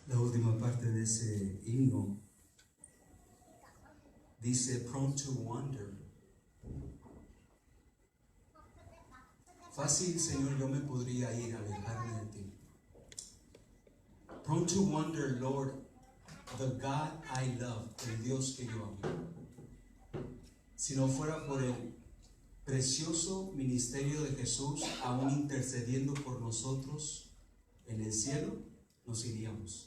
La última parte de ese himno dice prone to wonder. Fácil, Señor, yo me podría ir a alejarme de ti. Prone to wonder, Lord, the God I love, el Dios que yo amo. Si no fuera por el precioso ministerio de Jesús, aún intercediendo por nosotros en el cielo, nos iríamos.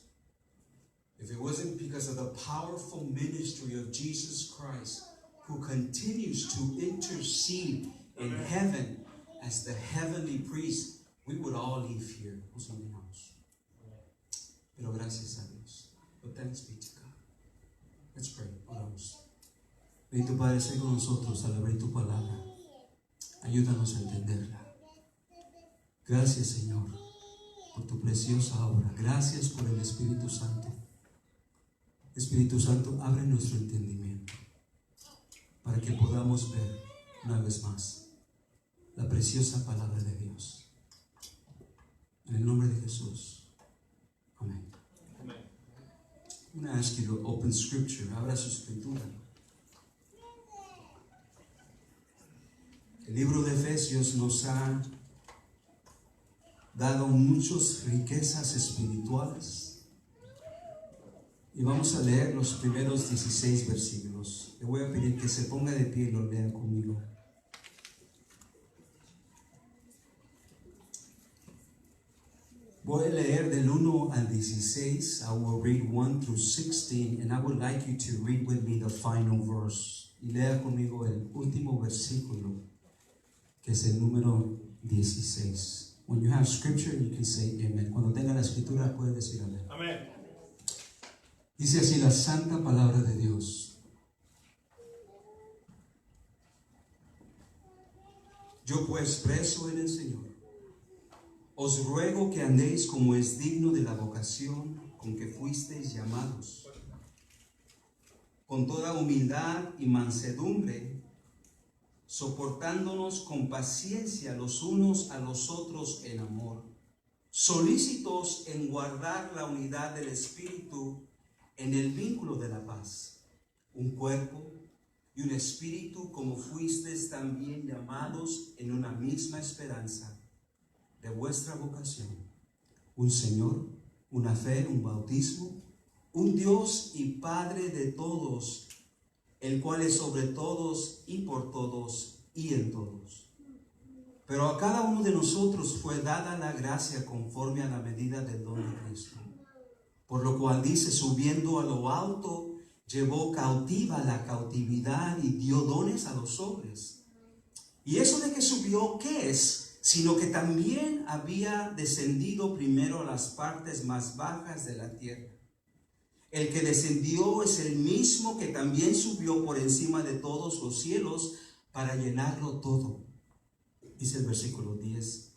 If it wasn't because of the powerful ministry of Jesus Christ, who continues to intercede in heaven as the heavenly priest, we would all leave here. Nos olvidamos. Pero gracias a Dios. But thanks be to God. Let's pray. Oramos. Bendito Padre, sé con nosotros al abrir tu palabra. Ayúdanos a entenderla. Gracias, Señor, por tu preciosa obra. Gracias por el Espíritu Santo. Espíritu Santo, abre nuestro entendimiento para que podamos ver una vez más la preciosa palabra de Dios. En el nombre de Jesús. Amén. I'm going to ask you to open scripture. Abra su escritura. El libro de Efesios nos ha dado muchas riquezas espirituales. Y vamos a leer los primeros 16 versículos. Le voy a pedir que se ponga de pie y lo lean conmigo. Voy a leer del 1 al 16. I will read 1 through 16, and I would like you to read with me the final verse. Y lea conmigo el último versículo, que es el número 16. When you have scripture, you can say amen. Cuando tenga la escritura, puede decir amén. Amén. Dice así la santa palabra de Dios. Yo pues, preso en el Señor, os ruego que andéis como es digno de la vocación con que fuisteis llamados, con toda humildad y mansedumbre, soportándonos con paciencia los unos a los otros en amor, solícitos en guardar la unidad del Espíritu en el vínculo de la paz, un cuerpo y un espíritu, como fuisteis también llamados en una misma esperanza de vuestra vocación, un Señor, una fe, un bautismo, un Dios y Padre de todos, el cual es sobre todos y por todos y en todos. Pero a cada uno de nosotros fue dada la gracia conforme a la medida del don de Cristo. Por lo cual dice, subiendo a lo alto, llevó cautiva la cautividad y dio dones a los hombres. Y eso de que subió, ¿qué es? Sino que también había descendido primero a las partes más bajas de la tierra. El que descendió es el mismo que también subió por encima de todos los cielos para llenarlo todo. Dice el versículo 10.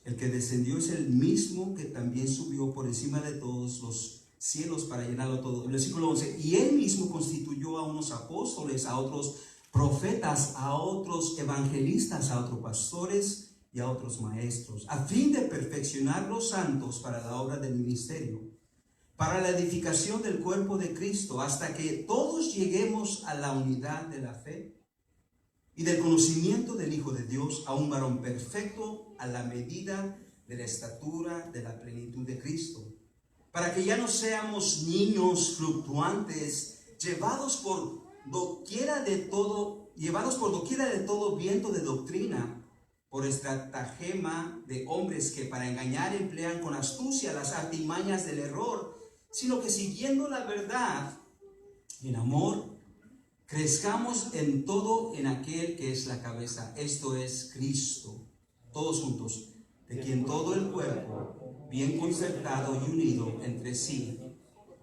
El que descendió es el mismo que también subió por encima de todos los cielos para llenarlo todo. El versículo 11. Y él mismo constituyó a unos apóstoles, a otros profetas, a otros evangelistas, a otros pastores y a otros maestros, a fin de perfeccionar los santos para la obra del ministerio, para la edificación del cuerpo de Cristo, hasta que todos lleguemos a la unidad de la fe y del conocimiento del Hijo de Dios, a un varón perfecto a la medida de la estatura de la plenitud de Cristo, para que ya no seamos niños fluctuantes, llevados por doquiera de todo viento de doctrina, por estratagema de hombres que para engañar emplean con astucia las artimañas del error, sino que siguiendo la verdad en amor, crezcamos en todo en aquel que es la cabeza, esto es Cristo. Todos juntos, de quien todo el cuerpo, bien concertado y unido entre sí,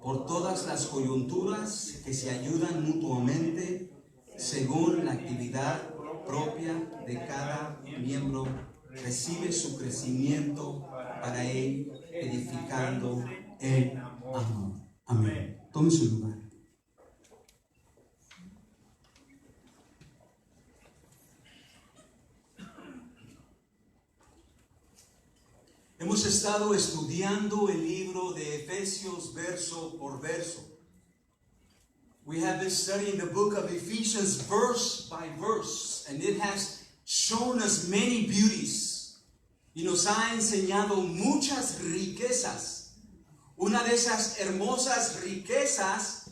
por todas las coyunturas que se ayudan mutuamente, según la actividad propia de cada miembro, recibe su crecimiento para él, edificando en amor. Amén. Tome su lugar. Hemos estado estudiando el libro de Efesios verso por verso. We have been studying the book of Ephesians verse by verse, and it has shown us many beauties. Y nos ha enseñado muchas riquezas. Una de esas hermosas riquezas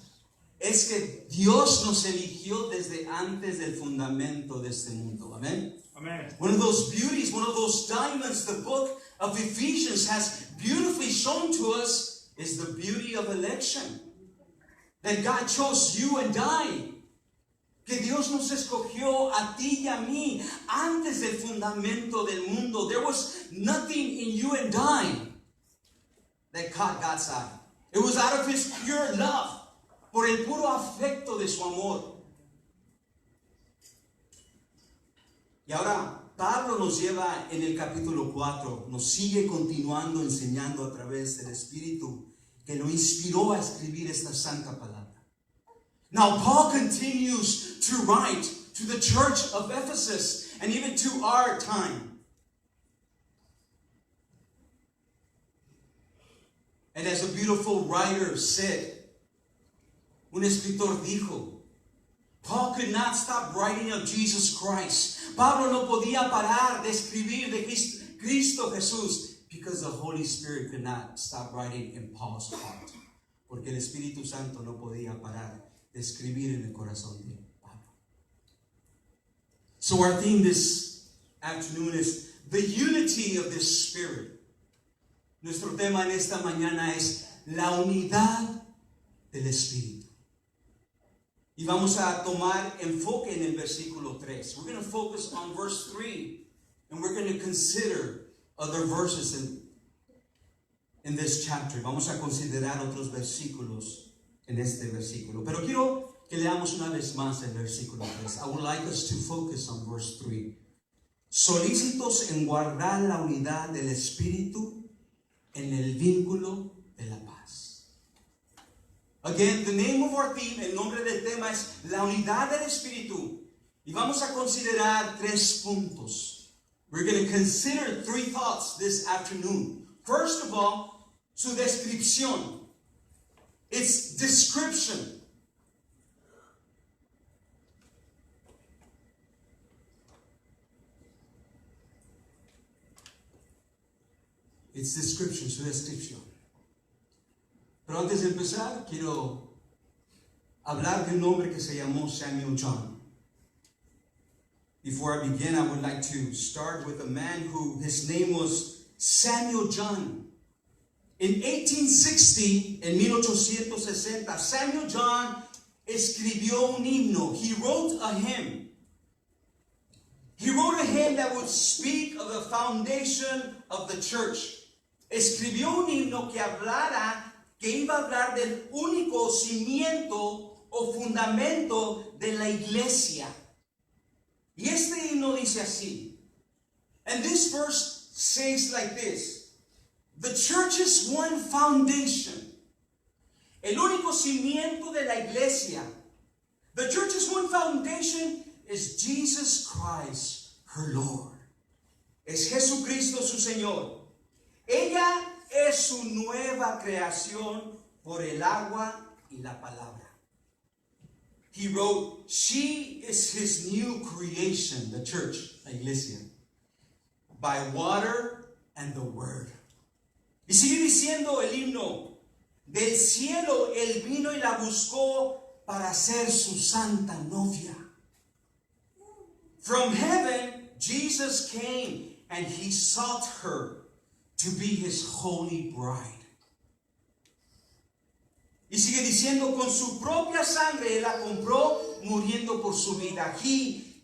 es que Dios nos eligió desde antes del fundamento de este mundo. Amén. Amen. One of those beauties, one of those diamonds the book of Ephesians has beautifully shown to us is the beauty of election. That God chose you and I. Que Dios nos escogió a ti y a mí antes del fundamento del mundo. There was nothing in you and I that caught God's eye. It was out of His pure love. Por el puro afecto de su amor. Y ahora Pablo nos lleva en el capítulo 4, nos sigue continuando enseñando a través del Espíritu que lo inspiró a escribir esta santa palabra. Now Paul continues to write to the church of Ephesus and even to our time. And as a beautiful writer said, un escritor dijo, Paul could not stop writing of Jesus Christ. Pablo no podía parar de escribir de Cristo Jesús because the Holy Spirit could not stop writing in Paul's heart. Porque el Espíritu Santo no podía parar de escribir en el corazón de Pablo. So our theme this afternoon is the unity of this Spirit. Nuestro tema en esta mañana es la unidad del Espíritu. Y vamos a tomar enfoque en el versículo 3. We're going to focus on verse 3. And we're going to consider other verses in this chapter. Vamos a considerar otros versículos en este versículo. Pero quiero que leamos una vez más el versículo 3. I would like us to focus on verse 3. Solícitos en guardar la unidad del Espíritu en el vínculo de la paz. Again, the name of our theme, el nombre del tema es la unidad del Espíritu. Y vamos a considerar 3 puntos. We're going to consider 3 thoughts this afternoon. First of all, su descripción. Its description. Its description, su descripción. Pero antes de empezar, quiero hablar de un hombre que se llamó Samuel John. Before I begin, I would like to start with a man who, his name was Samuel John. In 1860, en 1860, Samuel John escribió un himno. He wrote a hymn. He wrote a hymn that would speak of the foundation of the church. Escribió un himno que iba a hablar del único cimiento o fundamento de la iglesia. Y este himno dice así. And this verse says like this. The church's one foundation. El único cimiento de la iglesia. The church's one foundation is Jesus Christ, her Lord. Es Jesucristo su Señor. Ella es su nueva creación por el agua y la palabra. He wrote, she is his new creation, the church, la iglesia, by water and the word. Y sigue diciendo el himno, del cielo él vino y la buscó para ser su santa novia. From heaven, Jesus came and he sought her to be his holy bride. Y sigue diciendo, con su propia sangre él la compró muriendo por su vida. He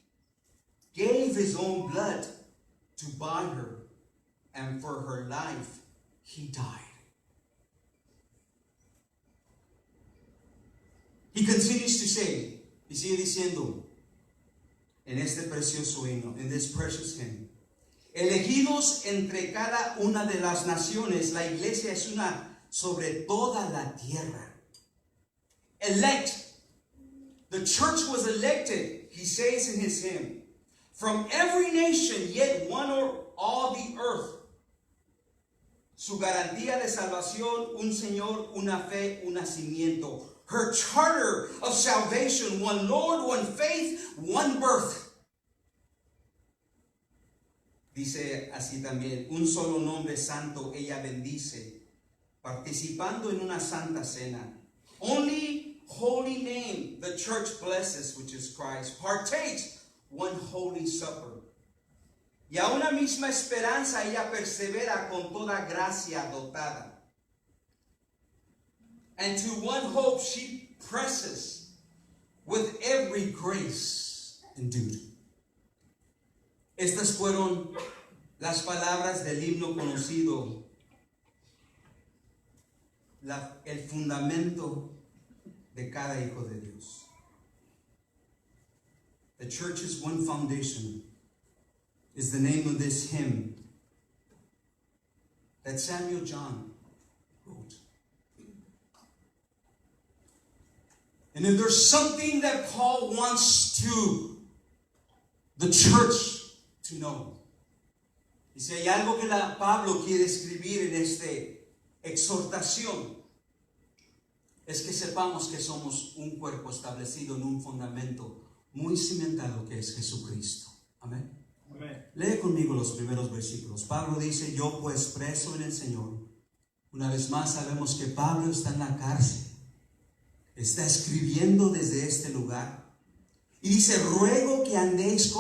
gave his own blood to buy her, and for her life he died. He continues to say, y sigue diciendo, en este precioso himno, in this precious hymn, elegidos entre cada una de las naciones, la iglesia es una sobre toda la tierra. Elect. The church was elected, he says in his hymn, from every nation, yet one or all the earth. su garantía de salvación, un Señor, una fe, un nacimiento. Her charter of salvation, one Lord, one faith, one birth. Dice así también, un solo nombre santo ella bendice, participando en una santa cena. Only holy name the church blesses, which is Christ, partakes one holy supper. Y a una misma esperanza ella persevera con toda gracia dotada. And to one hope she presses with every grace endued. Estas fueron las palabras del himno conocido, el fundamento de cada hijo de Dios. The church's one foundation is the name of this hymn that Samuel John wrote. And if there's something that Paul wants the church to know, y si hay algo que Pablo quiere escribir en esta exhortación, es que sepamos que somos un cuerpo establecido en un fundamento muy cimentado que es Jesucristo. Amén. Amén. Lee conmigo los primeros versículos. Pablo dice, yo pues preso en el Señor. Una vez más sabemos que Pablo está en la cárcel. Está escribiendo desde este lugar. Y dice, ruego que andéis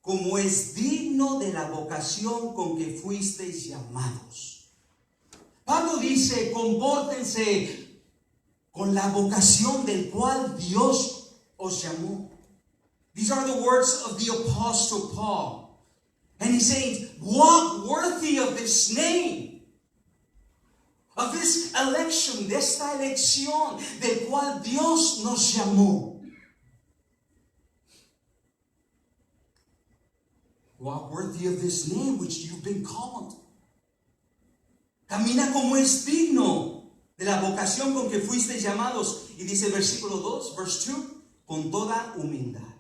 como es digno de la vocación con que fuisteis llamados. Pablo dice, compórtense con la vocación del cual Dios os llamó. These are the words of the Apostle Paul. And he's saying, walk worthy of this name, of this election, de esta elección del cual Dios nos llamó. Walk worthy of this name which you've been called. Camina como es digno de la vocación con que fuisteis llamados. Y dice el versículo 2, verse 2, con toda humildad.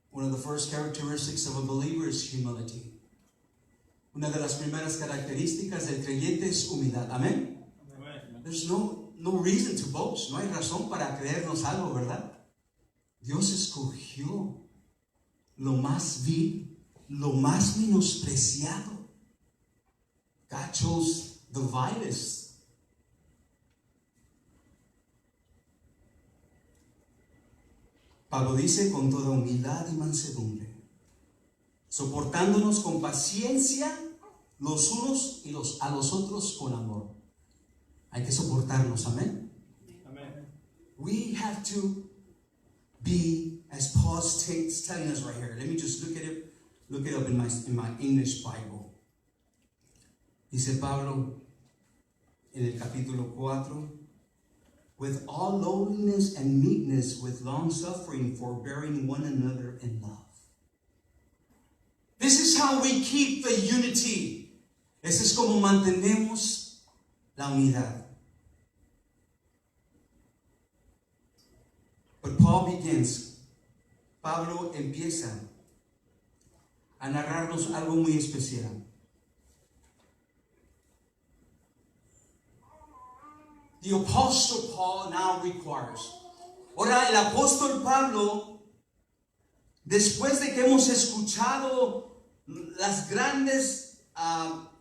One of the first characteristics of a believer is humility. Una de las primeras características del creyente es humildad. Amén. There's no reason to boast. No hay razón para creernos algo, ¿verdad? Dios escogió lo más vil, lo más menospreciado. God chose the vilest. Pablo dice con toda humildad y mansedumbre, soportándonos con paciencia los unos y a los otros con amor. Hay que soportarnos, amén. Amen. We have to be, as Paul's telling us right here. Let me just look it up in my English Bible. Dice Pablo en el capítulo 4, with all lowliness and meekness, with long suffering, forbearing one another in love. This is how we keep the unity. Ese es como mantenemos la unidad. But Pablo empieza a narrarnos algo muy especial. The Apostle Paul now requires. Ahora el apóstol Pablo, después de que hemos escuchado las grandes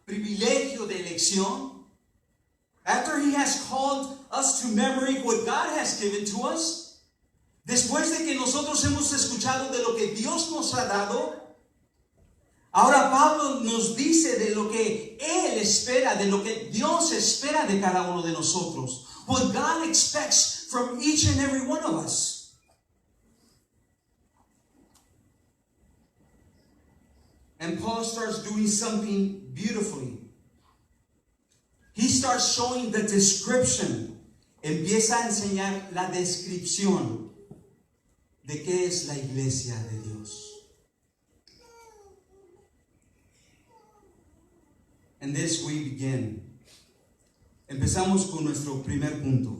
privilegios de elección, after he has called us to memory what God has given to us, después de que nosotros hemos escuchado de lo que Dios nos ha dado, ahora Pablo nos dice de lo que Él espera, de lo que Dios espera de cada uno de nosotros. What God expects from each and every one of us. And Paul starts doing something beautifully. He starts showing the description. Empieza a enseñar la descripción de qué es la iglesia de Dios. And this we begin. Empezamos con nuestro primer punto.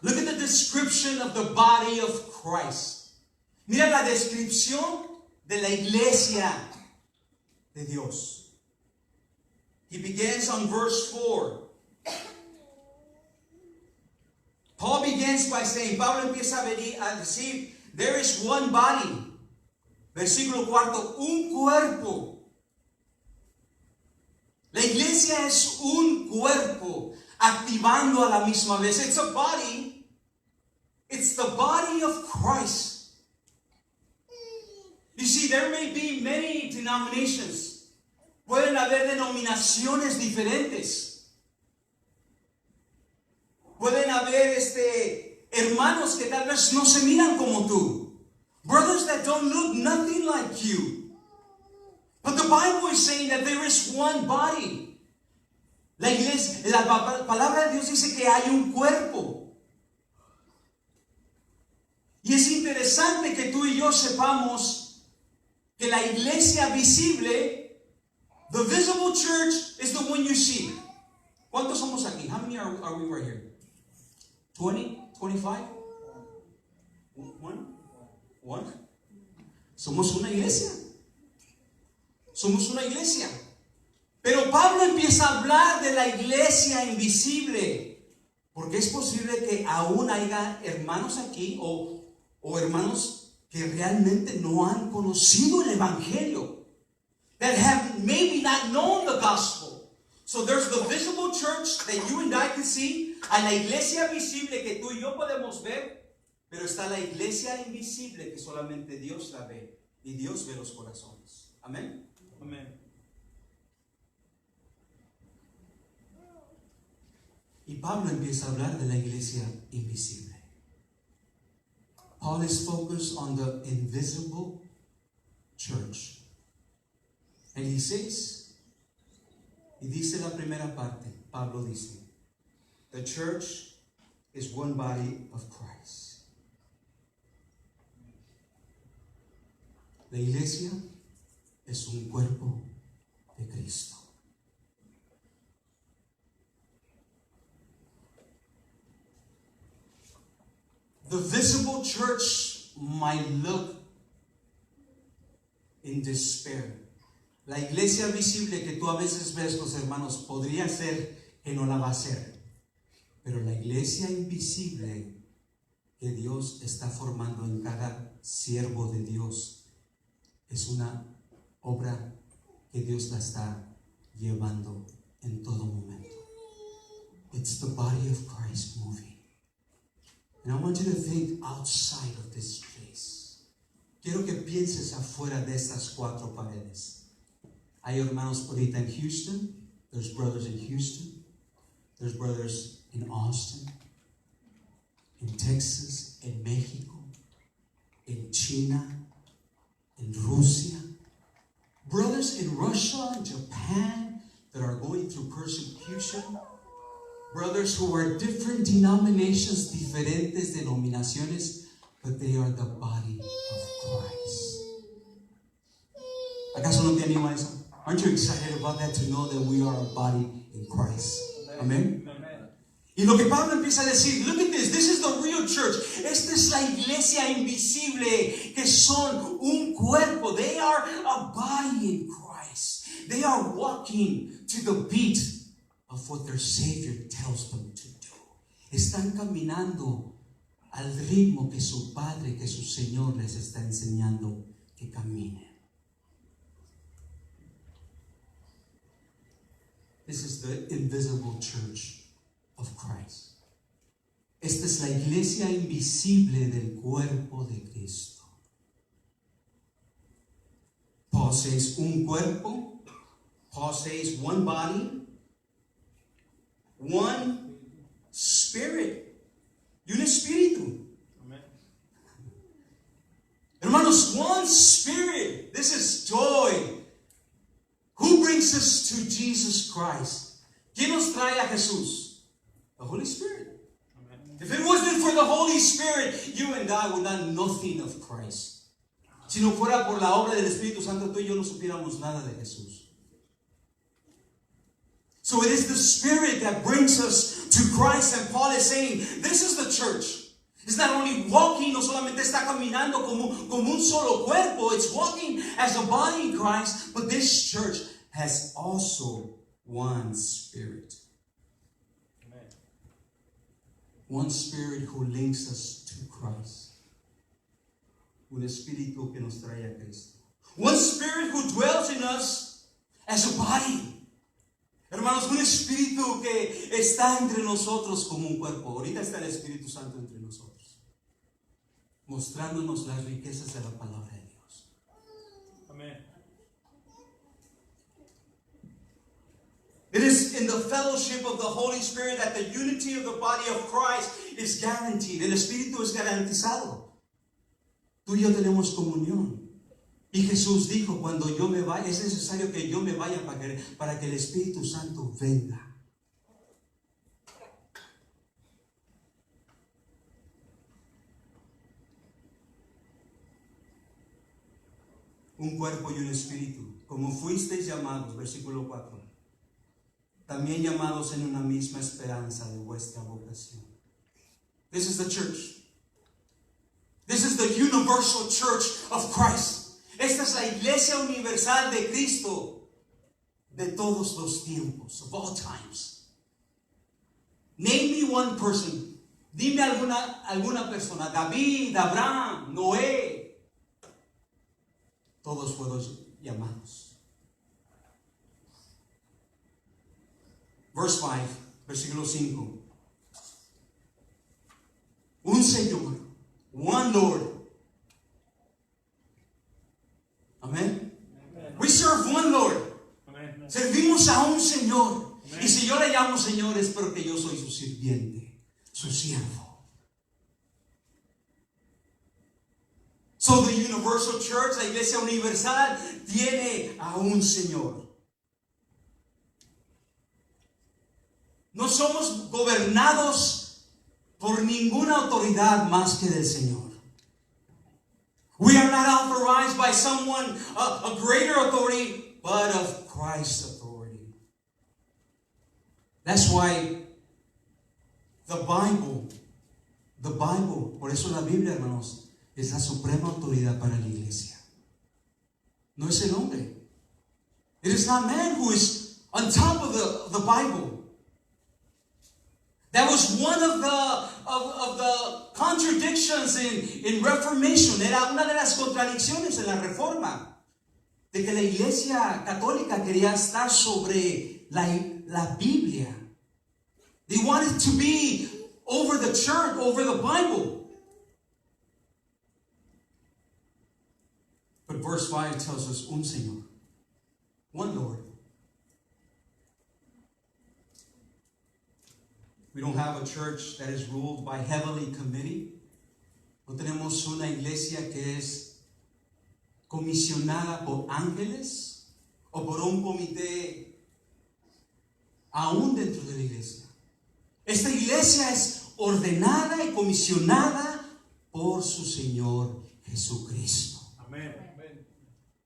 Look at the description of the body of Christ. Mira la descripción de la iglesia de Dios. He begins on verse 4. Paul begins by saying, Pablo empieza a decir, there is one body. Versículo 4, un cuerpo. La iglesia es un cuerpo activando a la misma vez. It's a body. It's the body of Christ. You see, there may be many denominations. Pueden haber denominaciones diferentes. Pueden haber hermanos que tal vez no se miran como tú. Brothers that don't look nothing like you. But the Bible is saying that there is one body. La iglesia, la palabra de Dios dice que hay un cuerpo. Y es interesante que tú y yo sepamos que la iglesia visible, the visible church, is the one you see. ¿Cuántos somos aquí? How many are we right here? 20? 25? One? Somos una iglesia. Somos una iglesia. Pero Pablo empieza a hablar de la iglesia invisible. Porque es posible que aún haya hermanos aquí o hermanos que realmente no han conocido el evangelio. That have maybe not known the gospel. So there's the visible church that you and I can see. A la iglesia visible que tú y yo podemos ver. Pero está la iglesia invisible que solamente Dios la ve. Y Dios ve los corazones. Amén. Amén. Y Pablo empieza a hablar de la iglesia invisible. Paul is focused on the invisible church. And he says, y dice la primera parte, Pablo dice, the church is one body of Christ. La iglesia es un cuerpo de Cristo. The visible church might look in despair. La iglesia visible que tú a veces ves, los hermanos, podría ser que no la va a ser. Pero la iglesia invisible que Dios está formando en cada siervo de Dios es una obra que Dios la está llevando en todo momento. It's the body of Christ moving. And I want you to think outside of this place. Quiero que pienses afuera de estas cuatro paredes. Hay hermanos ahorita en Houston. There's brothers in Houston. There's brothers in Austin, in Texas, en México, en China, in Russia, brothers in Russia and Japan that are going through persecution, brothers who are different denominations, diferentes denominaciones, but they are the body of Christ. ¿Acaso no te anima eso? Aren't you excited about that, to know that we are a body in Christ? Amen. Y lo que Pablo empieza a decir, look at this is the real church. Esta es la iglesia invisible, que son un cuerpo. They are a body in Christ. They are walking to the beat of what their Savior tells them to do. Están caminando al ritmo que su Padre, que su Señor les está enseñando que caminen. This is the invisible church of Christ. Esta es la iglesia invisible del cuerpo de Cristo. Paul says un cuerpo. Paul says one body, one spirit. Y un espíritu. Amen. Hermanos, one spirit. This is joy. Who brings us to Jesus Christ? ¿Quién nos trae a Jesús? The Holy Spirit. Amen. If it wasn't for the Holy Spirit, you and I would know nothing of Christ. Si no fuera por la obra del Espíritu Santo, tú y yo no supiéramos nada de Jesús. So it is the Spirit that brings us to Christ, and Paul is saying, this is the church. It's not only walking, no solamente está caminando como un solo cuerpo, it's walking as a body in Christ, but this church has also one Spirit. Amen. One Spirit who links us to Christ. Un espíritu que nos trae a Cristo. One Spirit who dwells in us as a body. Hermanos, un espíritu que está entre nosotros como un cuerpo. Ahorita está el Espíritu Santo entre nosotros, mostrándonos las riquezas de la palabra de Dios. Amen. It is in the fellowship of the Holy Spirit that the unity of the body of Christ is guaranteed. El Espíritu es garantizado. Tú y yo tenemos comunión. Y Jesús dijo, cuando yo me vaya, es necesario que yo me vaya para que el Espíritu Santo venga. Un cuerpo y un espíritu, como fuisteis llamados, versículo 4. También llamados en una misma esperanza de vuestra vocación. This is the church. This is the universal church of Christ. Esta es la iglesia universal de Cristo de todos los tiempos, of all times. Name me one person. Dime alguna persona. David, Abraham, Noé. Todos fueron llamados. Verse 5, versículo 5. Un Señor, one Lord. Amén. We serve one Lord. Amen. Servimos a un Señor. Amen. Y si yo le llamo Señor es porque yo soy su sirviente, su siervo. So the universal church, la iglesia universal, tiene a un Señor. No somos gobernados por ninguna autoridad más que del Señor. We are not authorized by someone, a greater authority, but of Christ's authority. That's why the Bible, por eso la Biblia, hermanos, es la suprema autoridad para la iglesia. No es el hombre. It is not man who is on top of the Bible. That was one of the contradictions in Reformation. Era una de las contradicciones en la Reforma, de que la Iglesia Católica quería estar sobre la Biblia. They wanted to be over the church, over the Bible. But verse 5 tells us un Señor, one Lord. We don't have a church that is ruled by heavenly committee. No tenemos una iglesia que es comisionada por ángeles o por un comité aún dentro de la iglesia. Esta iglesia es ordenada y comisionada por su Señor Jesucristo. Amen.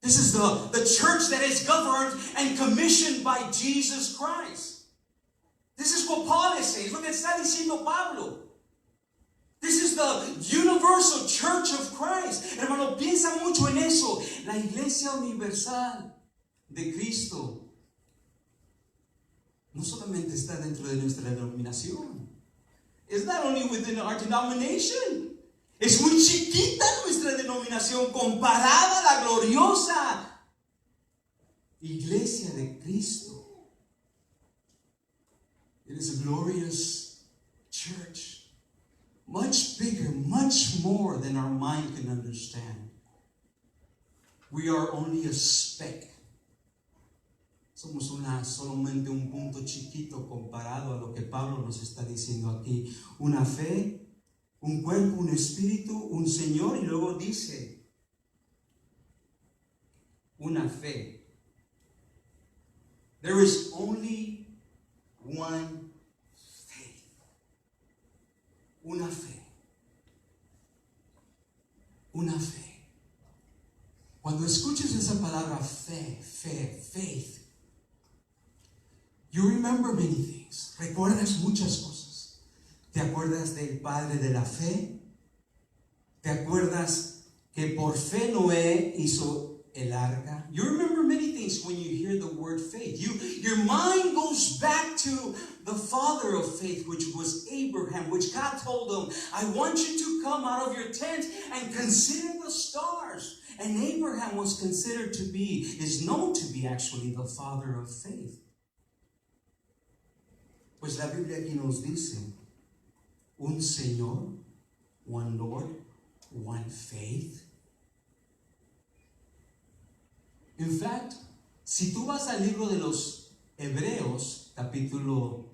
This is the church that is governed and commissioned by Jesus Christ. This is what Paul is saying. Es lo que está diciendo Pablo. This is the universal church of Christ. Hermano, piensa mucho en eso. La iglesia universal de Cristo no solamente está dentro de nuestra denominación. It's not only within our denomination. Es muy chiquita nuestra denominación comparada a la gloriosa iglesia de Cristo. It is a glorious church. Much bigger, much more than our mind can understand. We are only a speck. Somos solamente un punto chiquito comparado a lo que Pablo nos está diciendo aquí. Una fe, un cuerpo, un espíritu, un Señor, y luego dice, una fe. There is only one faith. Una fe. Una fe. Cuando escuches esa palabra fe, faith, you remember many things. Recuerdas muchas cosas. ¿Te acuerdas del padre de la fe? ¿Te acuerdas que por fe Noé hizo el arca? You remember many things when you hear the word faith. Your mind goes back to the father of faith, which was Abraham, which God told him, I want you to come out of your tent and consider the stars. And Abraham was considered to be, is known to be actually the father of faith. Pues la Biblia aquí nos dice, un Señor, one Lord, one faith. In fact, si tú vas al libro de los Hebreos, capítulo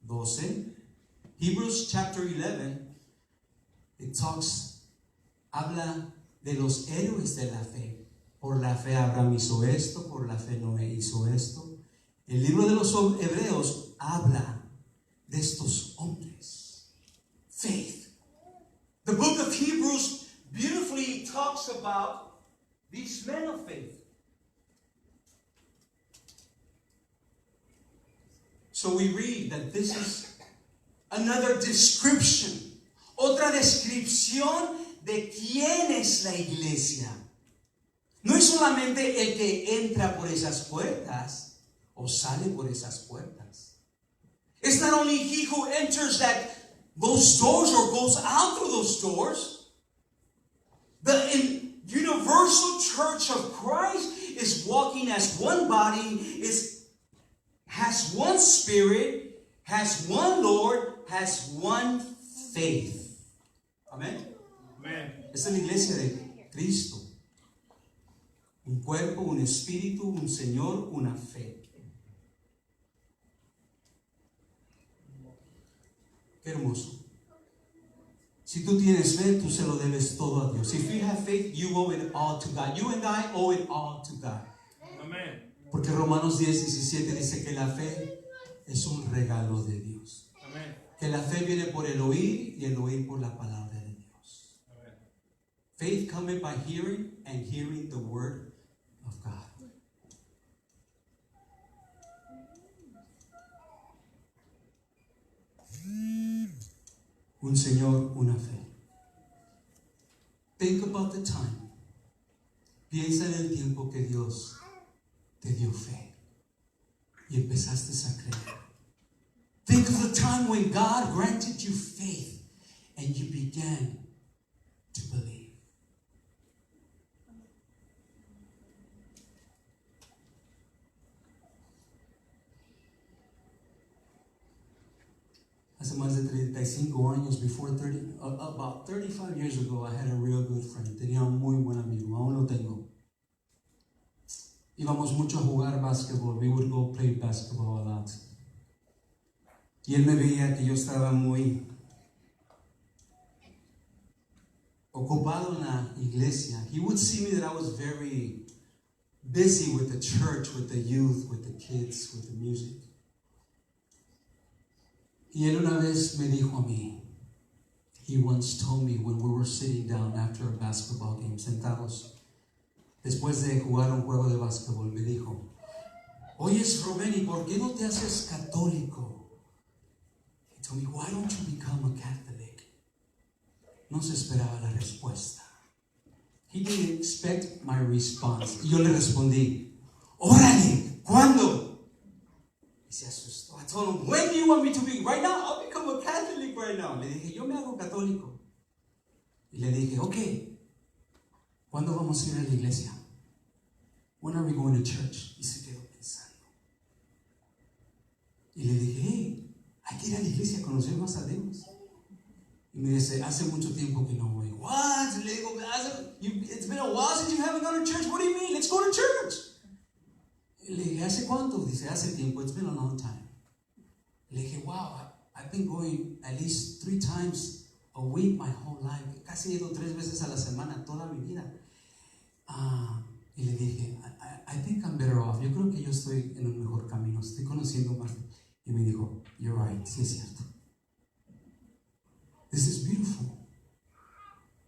12, Hebrews chapter 11, it talks, habla de los héroes de la fe. Por la fe Abraham hizo esto, por la fe Noé hizo esto. El libro de los Hebreos habla de estos hombres. Faith. The book of Hebrews beautifully talks about these men of faith. So we read that this is another description, otra descripción de quién es la iglesia. No es solamente el que entra por esas puertas o sale por esas puertas. It's not only he who enters those doors or goes out through those doors. The universal church of Christ is walking as one body, has one spirit, has one Lord, has one faith. Amén. Amen. Esta es la iglesia de Cristo. Un cuerpo, un espíritu, un Señor, una fe. Qué hermoso. Si tú tienes fe, tú se lo debes todo a Dios. If you have faith, you owe it all to God. You and I owe it all to God. Amen. Porque Romanos 10:17 dice que la fe es un regalo de Dios. Amen. Que la fe viene por el oír y el oír por la palabra de Dios. Amen. Faith cometh by hearing and hearing the word of God. Un Señor, una fe. Think about the time. Piensa en el tiempo que Dios te dio fe y empezaste a creer. Think of the time when God granted you faith and you began to believe. Hace más de 35 años, about 35 years ago, I had a real good friend. Tenía un muy buen amigo, aún lo tengo. Íbamos mucho a jugar basketball. We would go play basketball a lot. Y él me veía que yo estaba muy ocupado en la iglesia. He would see me that I was very busy with the church, with the youth, with the kids, with the music. Y él una vez me dijo a mí, he once told me when we were sitting down after a basketball game, sentados, después de jugar un juego de básquetbol, me dijo, oyes Rubén, ¿y por qué no te haces católico? He told me, why don't you become a Catholic? No se esperaba la respuesta. He didn't expect my response. Y yo le respondí, órale, ¿cuándo? Y se asustó. I told him, when do you want me to be? Right now, I'll become a Catholic right now. Le dije, yo me hago católico. Y le dije, ok, ¿cuándo vamos a ir a la iglesia? When are we going to church? Y se quedó pensando. Y le dije, hey, hay que ir a la iglesia a conocer más a Dios. Y me dice, hace mucho tiempo que no voy. What? Le digo, it's been a while since you haven't gone to church. What do you mean? Let's go to church. Y le dije, ¿hace cuánto? Dice, hace tiempo. It's been a long time. Le dije, wow, I've been going at least 3 times a week my whole life. Casi he ido 3 veces a la semana toda mi vida. Y le dije, I think I'm better off. Yo creo que yo estoy en un mejor camino. Estoy conociendo más. Y me dijo, you're right. Sí, es cierto. This is beautiful.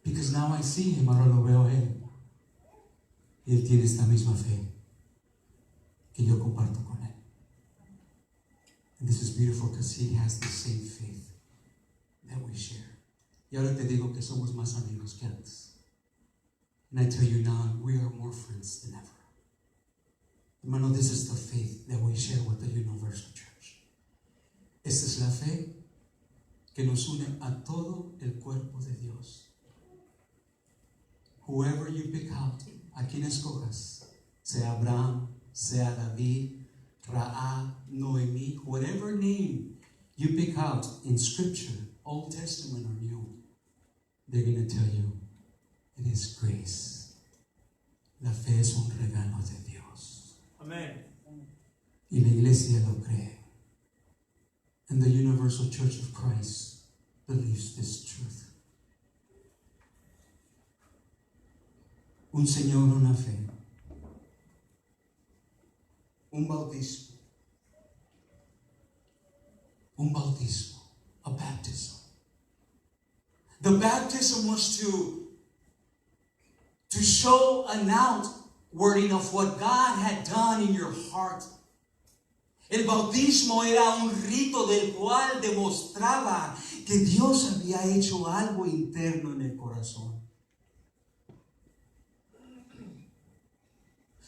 Because now I see him. Ahora lo veo a él. Y él tiene esta misma fe que yo comparto con él. And this is beautiful because he has the same faith that we share. Y ahora te digo que somos más amigos que antes. And I tell you now, we are more friends than ever. Hermano, this is the faith that we share with the Universal Church. que nos une a todo el cuerpo de Dios. Whoever you pick out, a quien escojas, sea Abraham, sea David, Raab, Noemí, whatever name you pick out in Scripture, Old Testament or New, they're going to tell you, it is grace. La fe es un regalo de Dios. Amen. Y la iglesia lo cree. And the Universal Church of Christ believes this truth. Un Señor, una fe. Un bautismo. Un bautismo. A baptism. The baptism was to show an outwarding of what God had done in your heart. El bautismo era un rito del cual demostraba que Dios había hecho algo interno en el corazón.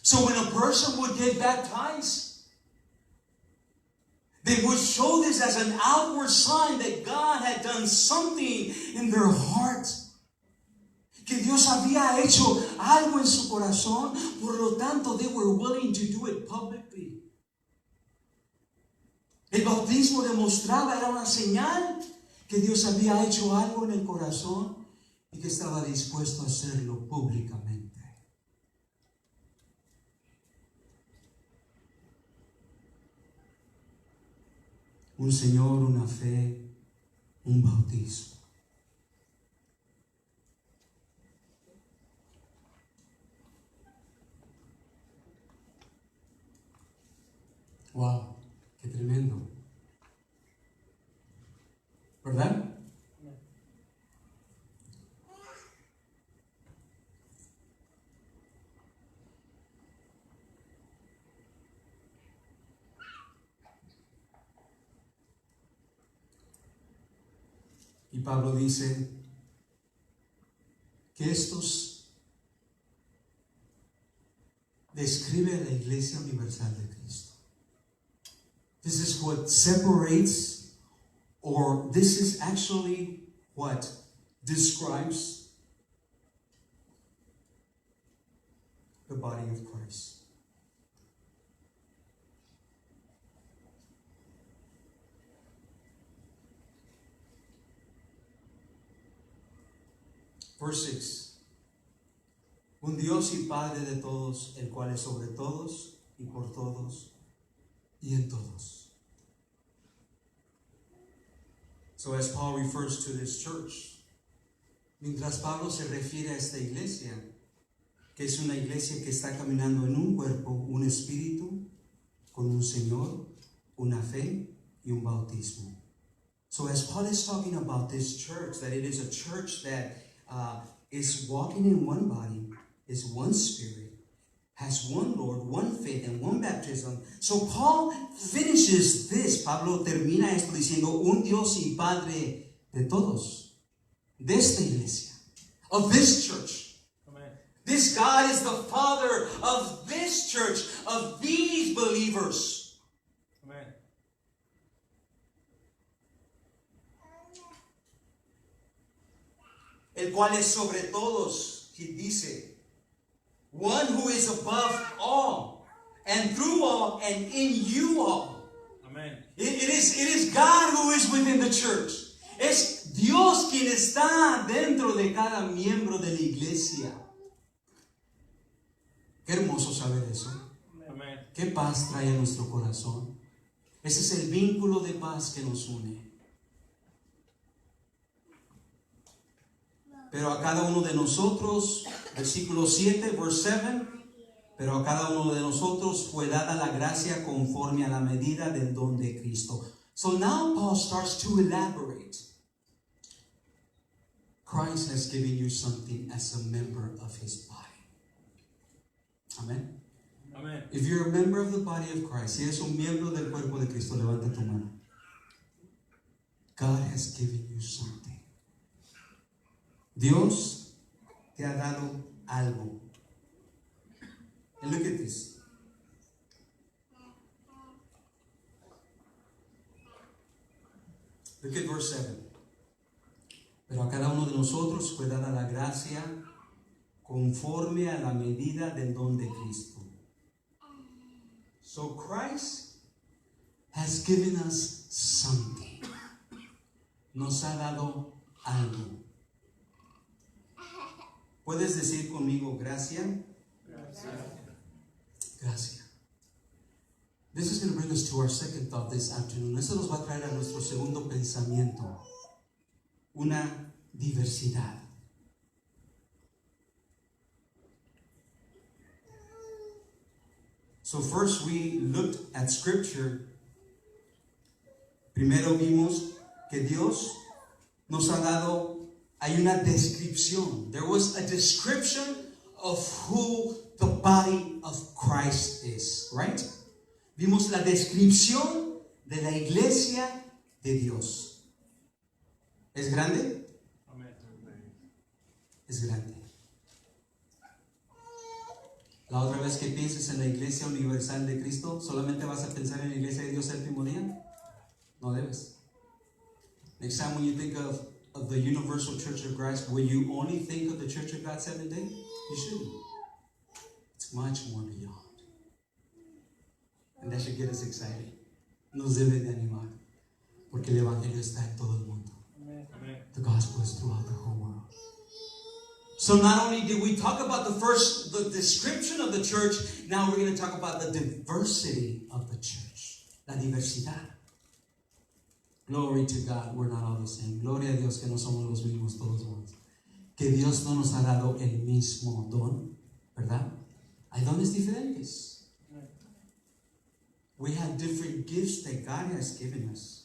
So when a person would get baptized, they would show this as an outward sign that God had done something in their heart. Que Dios había hecho algo en su corazón, por lo tanto they were willing to do it publicly. El bautismo demostraba, era una señal que Dios había hecho algo en el corazón y que estaba dispuesto a hacerlo públicamente. Un Señor, una fe, un bautismo. Wow, qué tremendo. ¿Verdad? Y Pablo dice que estos describe a la Iglesia Universal de Cristo. This is what separates, or this is actually what describes the body of Christ. Verse 6. Un Dios y Padre de todos, el cual es sobre todos y por todos y en todos. So as Paul refers to this church, mientras Pablo se refiere a esta iglesia, que es una iglesia que está caminando en un cuerpo, un espíritu, con un Señor, una fe y un bautismo. So as Paul is talking about this church, that it is a church that is walking in one body, is one spirit, has one Lord, one faith, and one baptism. So Paul finishes this. Pablo termina esto diciendo, un Dios y Padre de todos, de esta iglesia, of this church. Amen. This God is the Father of this church, of these believers. Amen. El cual es sobre todos, he dice, one who is above all, and through all, and in you all. Amen. It is God who is within the church. Es Dios quien está dentro de cada miembro de la iglesia. Qué hermoso saber eso. Amen. Qué paz trae a nuestro corazón. Ese es el vínculo de paz que nos une. Pero a cada uno de nosotros, versículo 7, verse 7, pero a cada uno de nosotros fue dada la gracia conforme a la medida del don de Cristo. So now Paul starts to elaborate. Christ has given you something as a member of his body. Amen. Amen. If you're a member of the body of Christ, si eres un miembro del cuerpo de Cristo, levanta tu mano. God has given you something. Dios te ha dado algo. And look at this. Look at verse 7. Pero a cada uno de nosotros fue dada la gracia conforme a la medida del don de Cristo. So Christ has given us something. Nos ha dado algo. ¿Puedes decir conmigo gracia? Gracia. This is going to bring us to our second thought this afternoon. Esto nos va a traer a nuestro segundo pensamiento. Una diversidad. So first we looked at scripture. Primero vimos que Dios nos ha dado, hay una descripción. There was a description of who the body of Christ is, right? Vimos la descripción de la iglesia de Dios. ¿Es grande? Amen. Es grande. La otra vez que pienses en la iglesia universal de Cristo, ¿solamente vas a pensar en la iglesia de Dios el último día? No debes. Next time when you think of the universal church of Christ, will you only think of the church of God 7 days? You shouldn't. It's much more beyond. And that should get us excited. Nos debe de animar. Porque el evangelio está en todo el mundo. Amen. The gospel is throughout the whole world. So not only did we talk about the description of the church, now we're going to talk about the diversity of the church. La diversidad. Glory to God, we're not all the same. Gloria a Dios que no somos los mismos todos juntos. Que Dios no nos ha dado el mismo don, ¿verdad? Hay dones diferentes. We have different gifts that God has given us.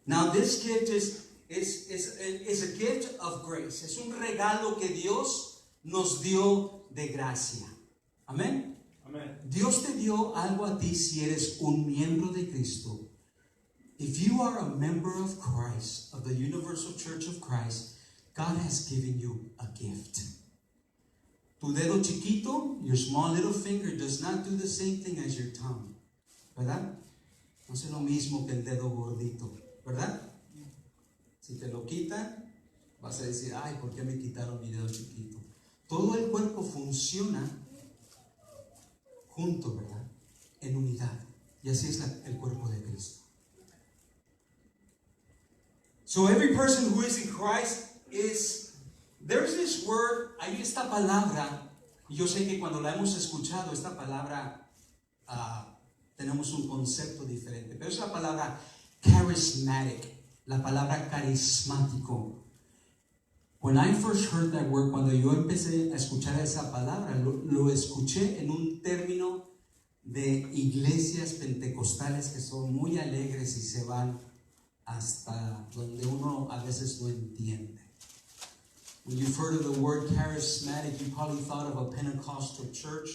Now this gift is a gift of grace. Es un regalo que Dios nos dio de gracia. Amén. Amen. Dios te dio algo a ti si eres un miembro de Cristo. If you are a member of Christ, of the universal church of Christ, God has given you a gift. Tu dedo chiquito, your small little finger, does not do the same thing as your tongue. ¿Verdad? No es lo mismo que el dedo gordito. ¿Verdad? Si te lo quitan, vas a decir, ay, ¿por qué me quitaron mi dedo chiquito? Todo el cuerpo funciona junto, ¿verdad? En unidad. Y así es el cuerpo de Cristo. So every person who is in Christ there's this word, hay esta palabra, y yo sé que cuando la hemos escuchado, esta palabra, tenemos un concepto diferente, pero es la palabra charismatic, la palabra carismático. When I first heard that word, cuando yo empecé a escuchar esa palabra, lo escuché en un término de iglesias pentecostales que son muy alegres y se van hasta donde uno a veces no entiende. When you've heard of the word charismatic, you probably thought of a Pentecostal church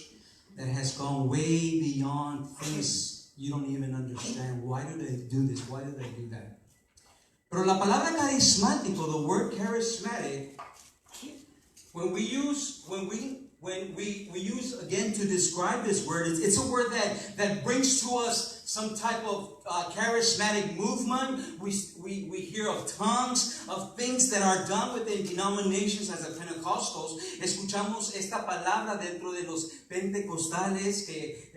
that has gone way beyond things you don't even understand. Why do they do this? Why do they do that? Pero la palabra carismático, the word charismatic, when we use again to describe this word, it's a word that brings to us some type of charismatic movement. We hear of tongues, of things that are done within denominations as a Pentecostals. Escuchamos esta palabra dentro de los pentecostales que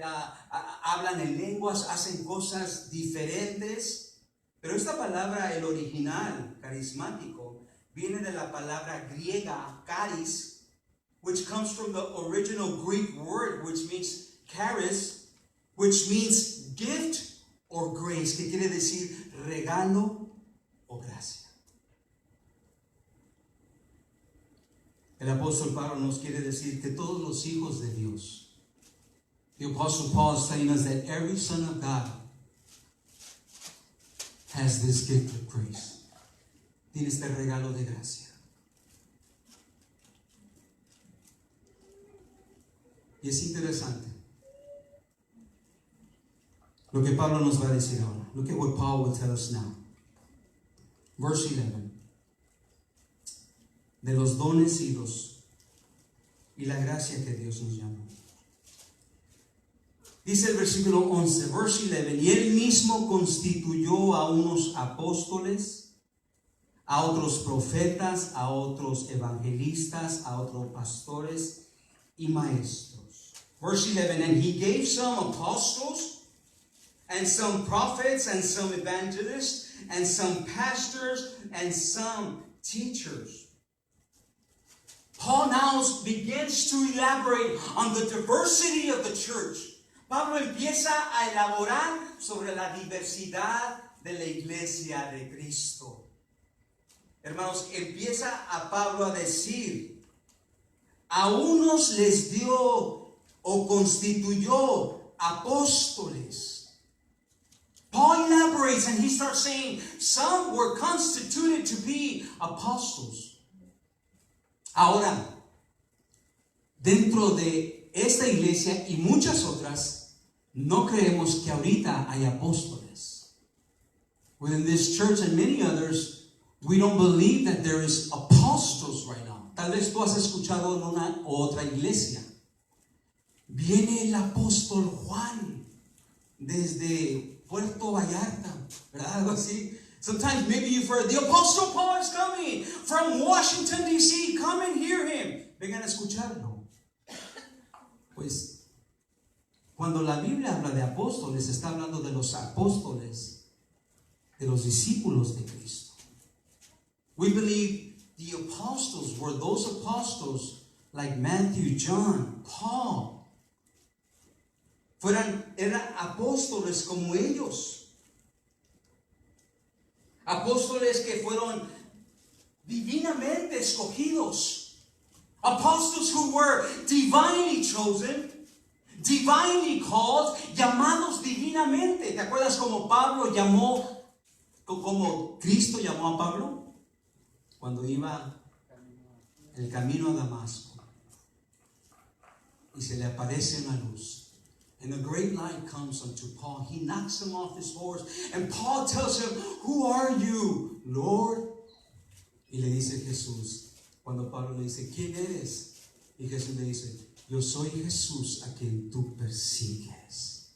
hablan en lenguas, hacen cosas diferentes. Pero esta palabra, el original, carismático, viene de la palabra griega, charis, which comes from the original Greek word, which means charis, which means gift or grace, que quiere decir regalo o gracia. El apóstol Pablo nos quiere decir que todos los hijos de Dios, the apostle Paul is telling us that every son of God has this gift of grace. Tiene este regalo de gracia. Y es interesante lo que Pablo nos va a decir ahora. Look at what Paul will tell us now. Verse 11. De los dones y la gracia que Dios nos llama. Dice el versículo 11, verse 11, y él mismo constituyó a unos apóstoles, a otros profetas, a otros evangelistas, a otros pastores y maestros. Verse 11, and he gave some apostles, and some prophets, and some evangelists, and some pastors, and some teachers. Paul now begins to elaborate on the diversity of the church. Pablo empieza a elaborar sobre la diversidad de la iglesia de Cristo. Hermanos, empieza a Pablo a decir, a unos les dio o constituyó apóstoles. Paul elaborates and he starts saying, some were constituted to be apostles. Ahora, dentro de esta iglesia y muchas otras, no creemos que ahorita hay apóstoles. Within this church and many others, we don't believe that there is apostles right now. Tal vez tú has escuchado en una u otra iglesia. Viene el apóstol Juan desde Puerto Vallarta, ¿verdad? Algo así. Sometimes maybe you've heard, the Apostle Paul is coming from Washington, D.C. Come and hear him. Vengan a escucharlo. Pues, cuando la Biblia habla de apóstoles, está hablando de los apóstoles, de los discípulos de Cristo. We believe the apostles were those apostles like Matthew, John, Paul. Eran apóstoles como ellos. Apóstoles que fueron divinamente escogidos. Apostles who were divinely chosen, divinely called, llamados divinamente. ¿Te acuerdas como Pablo llamó, como Cristo llamó a Pablo? Cuando iba el camino a Damasco y se le aparece una luz. And a great light comes unto Paul. He knocks him off his horse. And Paul tells him, who are you, Lord? Y le dice Jesús. Cuando Pablo le dice, ¿quién eres? Y Jesús le dice, yo soy Jesús a quien tú persigues.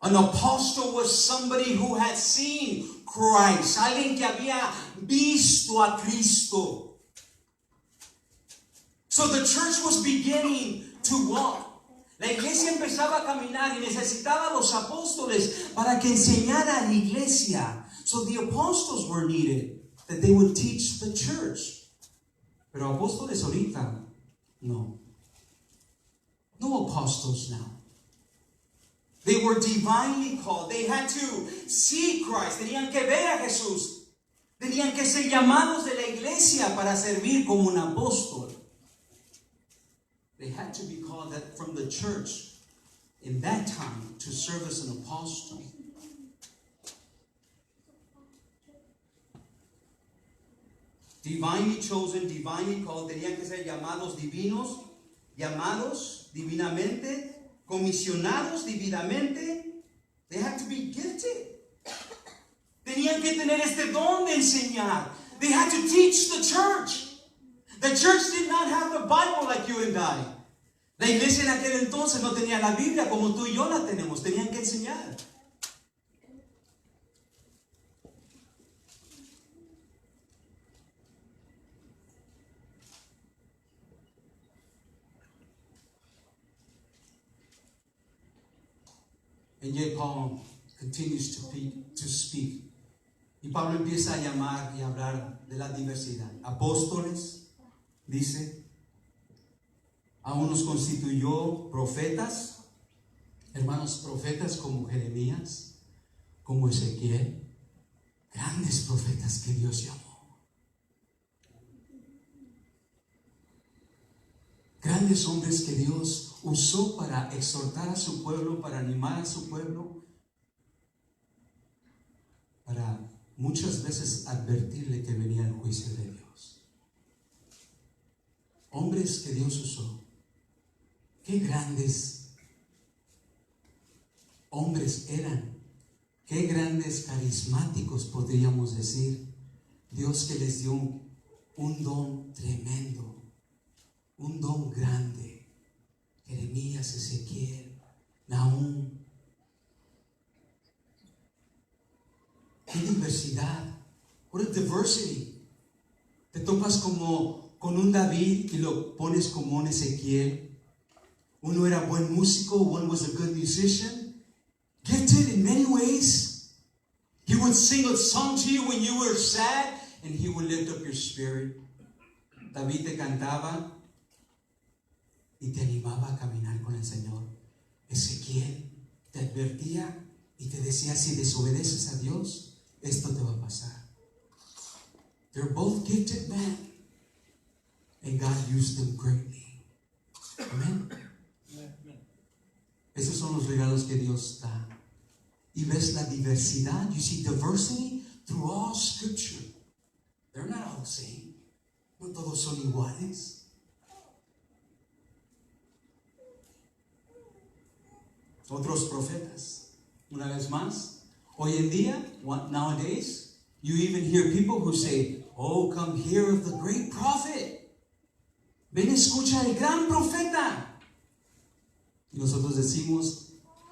An apostle was somebody who had seen Christ. Alguien que había visto a Cristo. So the church was beginning to walk. La iglesia empezaba a caminar y necesitaba a los apóstoles para que enseñara a la iglesia. So the apostles were needed, that they would teach the church. Pero apóstoles ahorita, no. No apostles now. They were divinely called. They had to see Christ. Tenían que ver a Jesús. Tenían que ser llamados de la iglesia para servir como un apóstol. They had to be called that from the church in that time to serve as an apostle. Divinely chosen, divinely called, tenían que ser llamados divinos, llamados divinamente, comisionados divinamente. They had to be gifted. Tenían que tener este don de enseñar. They had to teach the church. The church did not have the Bible like you and I. La iglesia en aquel entonces no tenía la Biblia como tú y yo la tenemos. Tenían que enseñar. And yet Paul continues to speak. Y Pablo empieza a llamar y a hablar de la diversidad. Apóstoles, dice, a unos constituyó profetas, hermanos, profetas como Jeremías, como Ezequiel, grandes profetas que Dios llamó. Grandes hombres que Dios usó para exhortar a su pueblo, para animar a su pueblo, para muchas veces advertirle que venía el juicio de Dios. Hombres que Dios usó. Qué grandes hombres eran. Qué grandes carismáticos podríamos decir. Dios que les dio un don tremendo. Un don grande. Jeremías, Ezequiel, Nahum. Qué diversidad What a diversity. Te topas como con un David y lo pones como un Ezequiel. Uno era buen músico, one was a good musician, gifted in many ways. He would sing a song to you when you were sad, and he would lift up your spirit. David te cantaba y te animaba a caminar con el Señor. Ezequiel te advertía y te decía, si desobedeces a Dios, esto te va a pasar. They're both gifted men, and God used them greatly. Amen. Esos son los regalos que Dios da. Y ves la diversidad. You see diversity through all Scripture. They're not all the same. No todos son iguales. Otros profetas. Una vez más, hoy en día, nowadays, you even hear people who say, oh, come hear of the great prophet. Ven, escucha el gran profeta. Y nosotros decimos,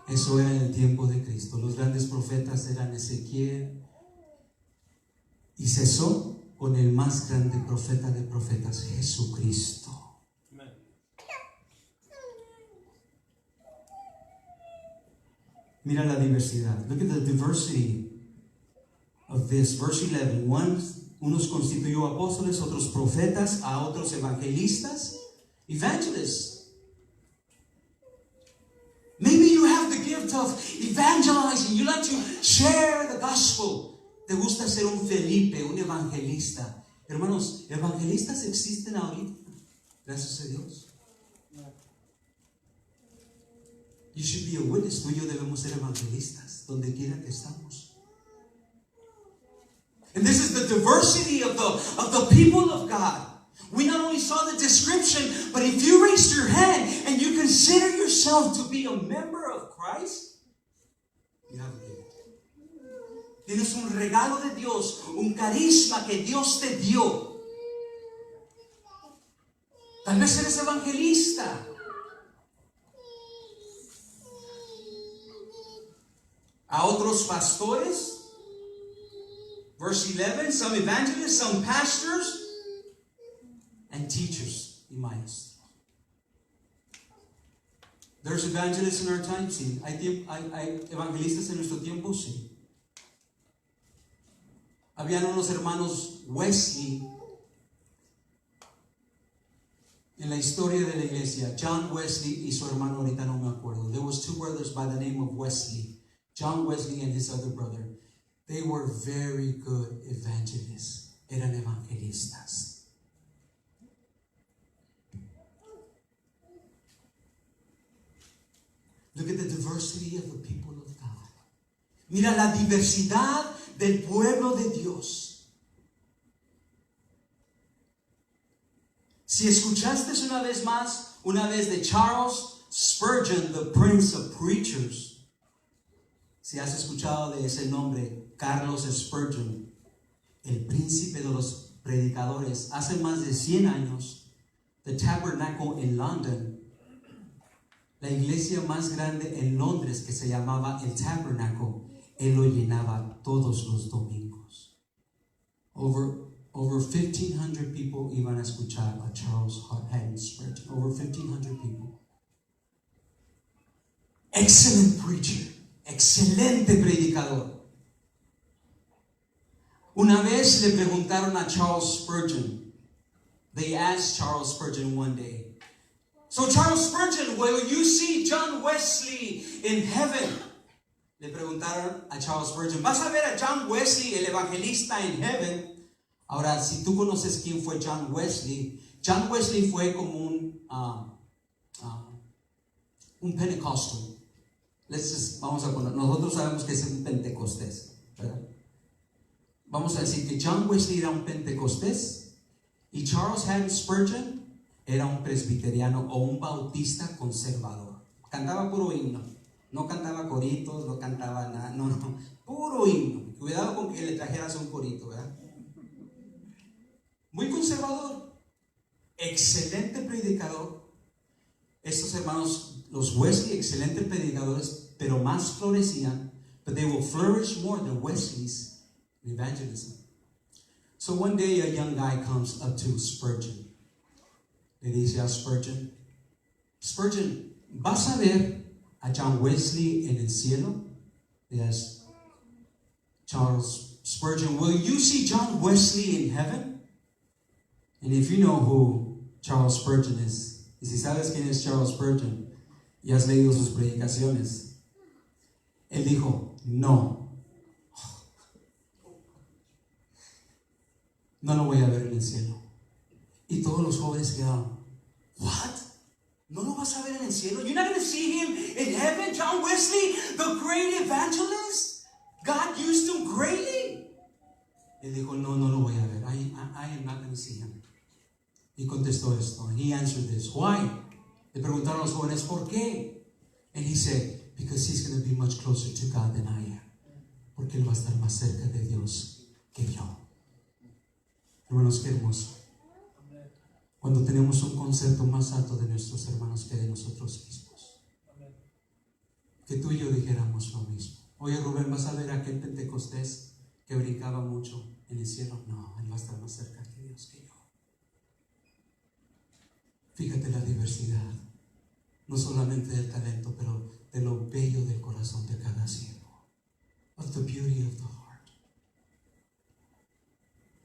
eso era en el tiempo de Cristo. Los grandes profetas eran Ezequiel. Y cesó con el más grande profeta de profetas, Jesucristo. Amen. Mira la diversidad. Look at the diversity of this. Verse 11. Unos constituyó apóstoles, otros profetas, a otros evangelistas, evangelists. Maybe you have the gift of evangelizing. You like to share the gospel. Te gusta ser un Felipe, un evangelista. Hermanos, evangelistas existen ahorita. Gracias a Dios. You should be a witness. Tú y yo debemos ser evangelistas donde quiera que estamos. And this is the diversity of the people of God. We not only saw the description, but if you raised your hand and you consider yourself to be a member of Christ, you have a gift. Tienes un regalo de Dios, un carisma que Dios te dio. Tal vez eres evangelista. A otros pastores. Verse 11, some evangelists, some pastors, and teachers y maestros. There's evangelists in our time, sí. ¿Hay evangelistas en nuestro tiempo? Sí. Habían unos hermanos Wesley en la historia de la iglesia. John Wesley y su hermano, ahorita no me acuerdo. There was two brothers by the name of Wesley. John Wesley and his other brother. They were very good evangelists. Eran evangelistas. Look at the diversity of the people of God. Mira la diversidad del pueblo de Dios. Si escuchaste una vez de Charles Spurgeon, the Prince of Preachers. Si has escuchado de ese nombre, Carlos Spurgeon, el príncipe de los predicadores, hace más de 100 años, the Tabernacle in London, la iglesia más grande en Londres que se llamaba el Tabernacle, él lo llenaba todos los domingos. Over 1,500 people iban a escuchar a Charles Haddon Spurgeon. Over 1,500 people. Excellent preacher. Excelente predicador. Una vez le preguntaron a Charles Spurgeon. They asked Charles Spurgeon one day, so Charles Spurgeon, will you see John Wesley in heaven? Le preguntaron a Charles Spurgeon, ¿vas a ver a John Wesley, el evangelista, en heaven? Ahora, si tú conoces quién fue John Wesley fue como un pentecostal. Vamos a poner, nosotros sabemos que es un pentecostés, ¿verdad? Vamos a decir que John Wesley era un pentecostés y Charles Haddon Spurgeon era un presbiteriano o un bautista conservador. Cantaba puro himno, no cantaba coritos, no cantaba nada, no, puro himno. Cuidado con que le trajeras un corito, ¿verdad? Muy conservador, excelente predicador. Estos hermanos, los Wesley, excelentes predicadores, pero más florecían, but they will flourish more than Wesley's in evangelism. So one day a young guy comes up to Spurgeon. Le dice a Spurgeon, Spurgeon, ¿vas a ver a John Wesley en el cielo? Yes. Charles Spurgeon, will you see John Wesley in heaven? And if you know who Charles Spurgeon is, y si sabes quién es Charles Spurgeon, y has leído sus predicaciones, él dijo, no. No lo voy a ver en el cielo. Y todos los jóvenes quedaron, what? ¿No lo vas a ver en el cielo? You're not going to see him in heaven? John Wesley, the great evangelist? God used him greatly. Él dijo, no lo voy a ver. I am not going to see him. Y contestó esto. And he answered this. Why? Le preguntaron los jóvenes, ¿por qué? And he said, because he's going to be much closer to God than I am. Porque él va a estar más cerca de Dios que yo. Hermanos, qué hermoso. Cuando tenemos un concepto más alto de nuestros hermanos que de nosotros mismos. Que tú y yo dijéramos lo mismo. Oye, Rubén, ¿vas a ver a aquel Pentecostés que brincaba mucho en el cielo? No, él va a estar más cerca de Dios que yo. Fíjate la diversidad. No solamente del talento, pero de lo bello del corazón de cada siervo. Of the beauty of the heart.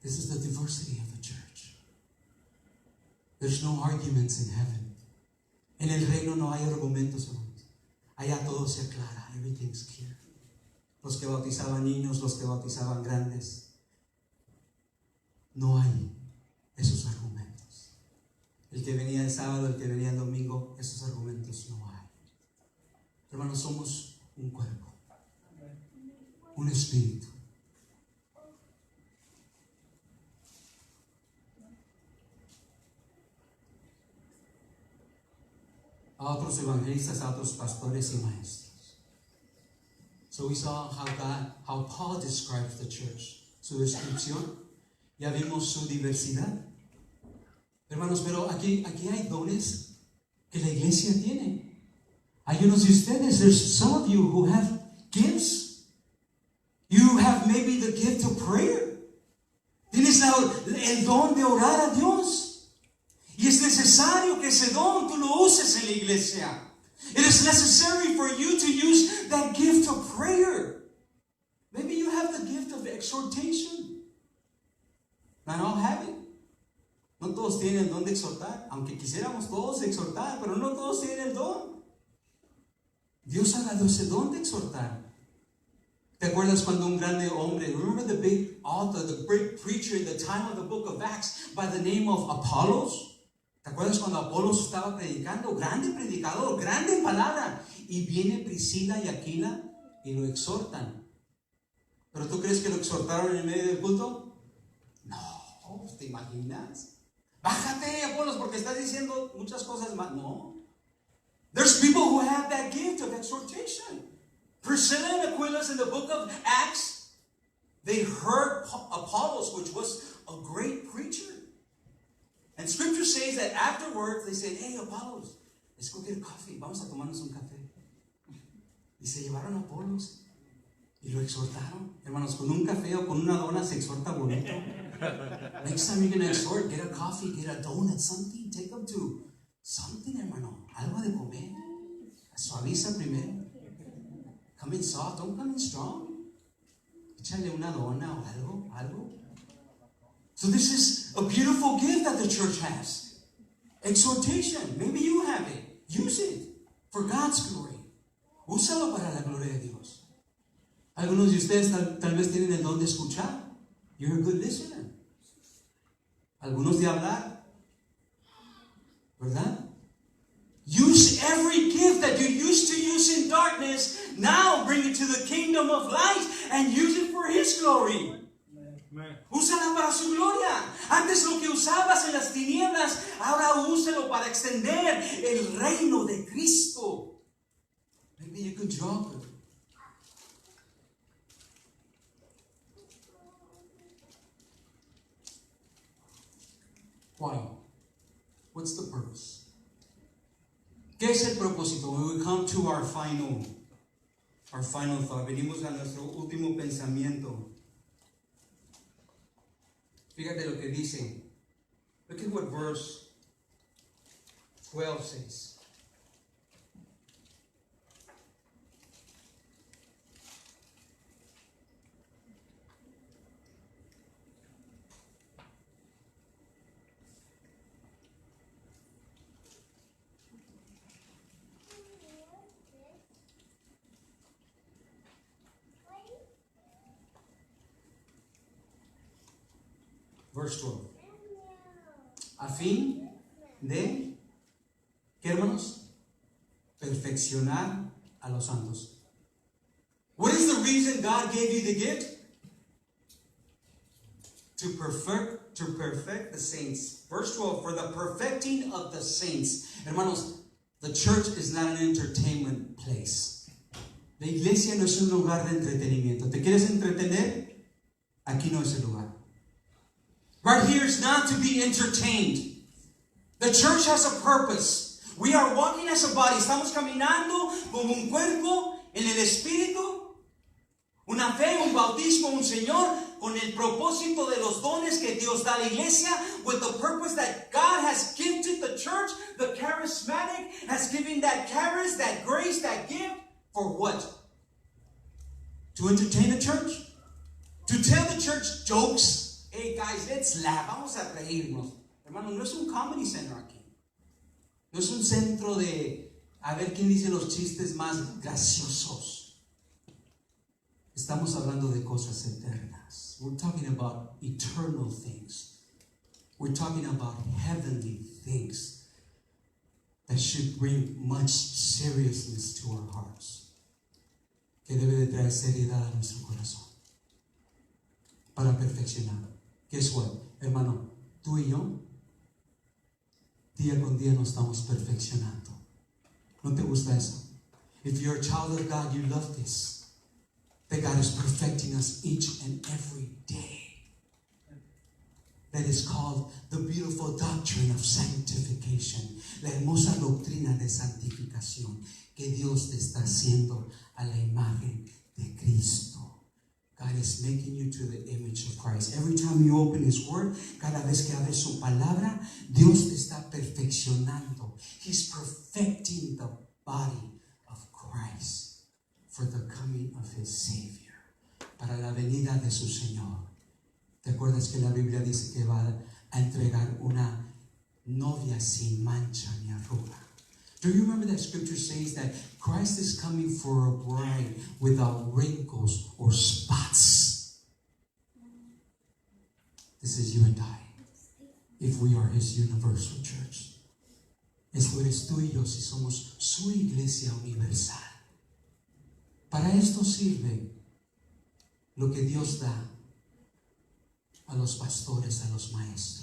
This is the diversity of the church. There's no arguments in heaven. En el reino no hay argumentos, hermanos. Allá todo se aclara. Everything's clear. Los que bautizaban niños, los que bautizaban grandes. No hay esos argumentos. El que venía el sábado, el que venía el domingo, esos argumentos no hay. Hermanos, somos un cuerpo. Un espíritu. A otros evangelistas, a otros pastores y maestros. So we saw how Paul describes the church. Su descripción. Ya vimos su diversidad. Hermanos, pero aquí hay dones que la iglesia tiene. Hay unos de ustedes, there's some of you who have gifts. You have maybe the gift of prayer. Tienes el don de orar a Dios. Y es necesario que ese don tú lo uses en la iglesia. It is necessary for you to use that gift of prayer. Maybe you have the gift of exhortation. Not all have it. No todos tienen el don de exhortar, aunque quisiéramos todos exhortar, pero no todos tienen el don. Dios ha dado ese don de exhortar. ¿Te acuerdas cuando un grande hombre, remember the big author, the great preacher in the time of the book of Acts by the name of Apollos? ¿Te acuerdas cuando Apolos estaba predicando? Grande predicador, grande palabra. Y viene Priscila y Aquila y lo exhortan. ¿Pero tú crees que lo exhortaron en medio del culto? No, ¿te imaginas? Bájate, Apolos, porque estás diciendo muchas cosas más. No. There's people who have that gift of exhortation. Priscilla and Aquila in the book of Acts, they heard Apollos, which was a great preacher. And scripture says that afterwards they said, hey, Apollos, let's go get a coffee. Vamos a tomarnos un café. Y se llevaron a Apollos y lo exhortaron. Hermanos, con un café o con una dona se exhorta bonito. Next time you're going to exhort, get a coffee, get a donut, something. Take them to something, hermano. Algo de comer. Suaviza primero. Come in soft, don't come in strong. Échale una dona o algo. So this is a beautiful gift that the church has. Exhortation. Maybe you have it. Use it for God's glory. Úsalo para la gloria de Dios. Algunos de ustedes tal vez tienen el don de escuchar. You're a good listener. Algunos de hablar. ¿Verdad? Use every gift that you used to use in darkness. Now bring it to the kingdom of light and use it for His glory. Úsala para su gloria. Antes lo que usabas en las tinieblas, ahora úsalo para extender el reino de Cristo. Maybe you could drop it. Why? What's the purpose? ¿Qué es el propósito? When we come to our final thought, venimos a nuestro último pensamiento. Fíjate lo que dice. Look at what verse 12 says. Verse 12. A fin de, ¿qué hermanos? Perfeccionar a los santos. What is the reason God gave you the gift? To perfect the saints. Verse 12, for the perfecting of the saints. Hermanos, the church is not an entertainment place. La iglesia no es un lugar de entretenimiento. ¿Te quieres entretener? Aquí no es el lugar. Right here is not to be entertained. The church has a purpose. We are walking as a body. Estamos caminando como un cuerpo en el espíritu. Una fe, un bautismo, un Señor, con el propósito de los dones que Dios da a la iglesia, with the purpose that God has gifted the church, the charismatic has given that charis, that grace, that gift, for what? To entertain the church? To tell the church jokes? Hey guys, let's laugh, vamos a reírnos. Hermano, no es un comedy center aquí. No es un centro de a ver quién dice los chistes más graciosos. Estamos hablando de cosas eternas. We're talking about eternal things. We're talking about heavenly things that should bring much seriousness to our hearts. Que debe de traer seriedad a nuestro corazón. Para perfeccionar. Guess what, hermano? Tú y yo, día con día nos estamos perfeccionando. ¿No te gusta eso? If you're a child of God, you love this. That God is perfecting us each and every day. That is called the beautiful doctrine of sanctification. La hermosa doctrina de santificación que Dios te está haciendo a la imagen de Cristo. God is making you to the image of Christ. Every time you open His Word, cada vez que abres su palabra, Dios te está perfeccionando. He's perfecting the body of Christ for the coming of His Savior. Para la venida de su Señor. ¿Te acuerdas que la Biblia dice que va a entregar una novia sin mancha ni arruga? Do you remember that scripture says that Christ is coming for a bride without wrinkles or spots? This is you and I, if we are His universal church. Esto eres tú y yo si somos su iglesia universal. Para esto sirve lo que Dios da a los pastores, a los maestros.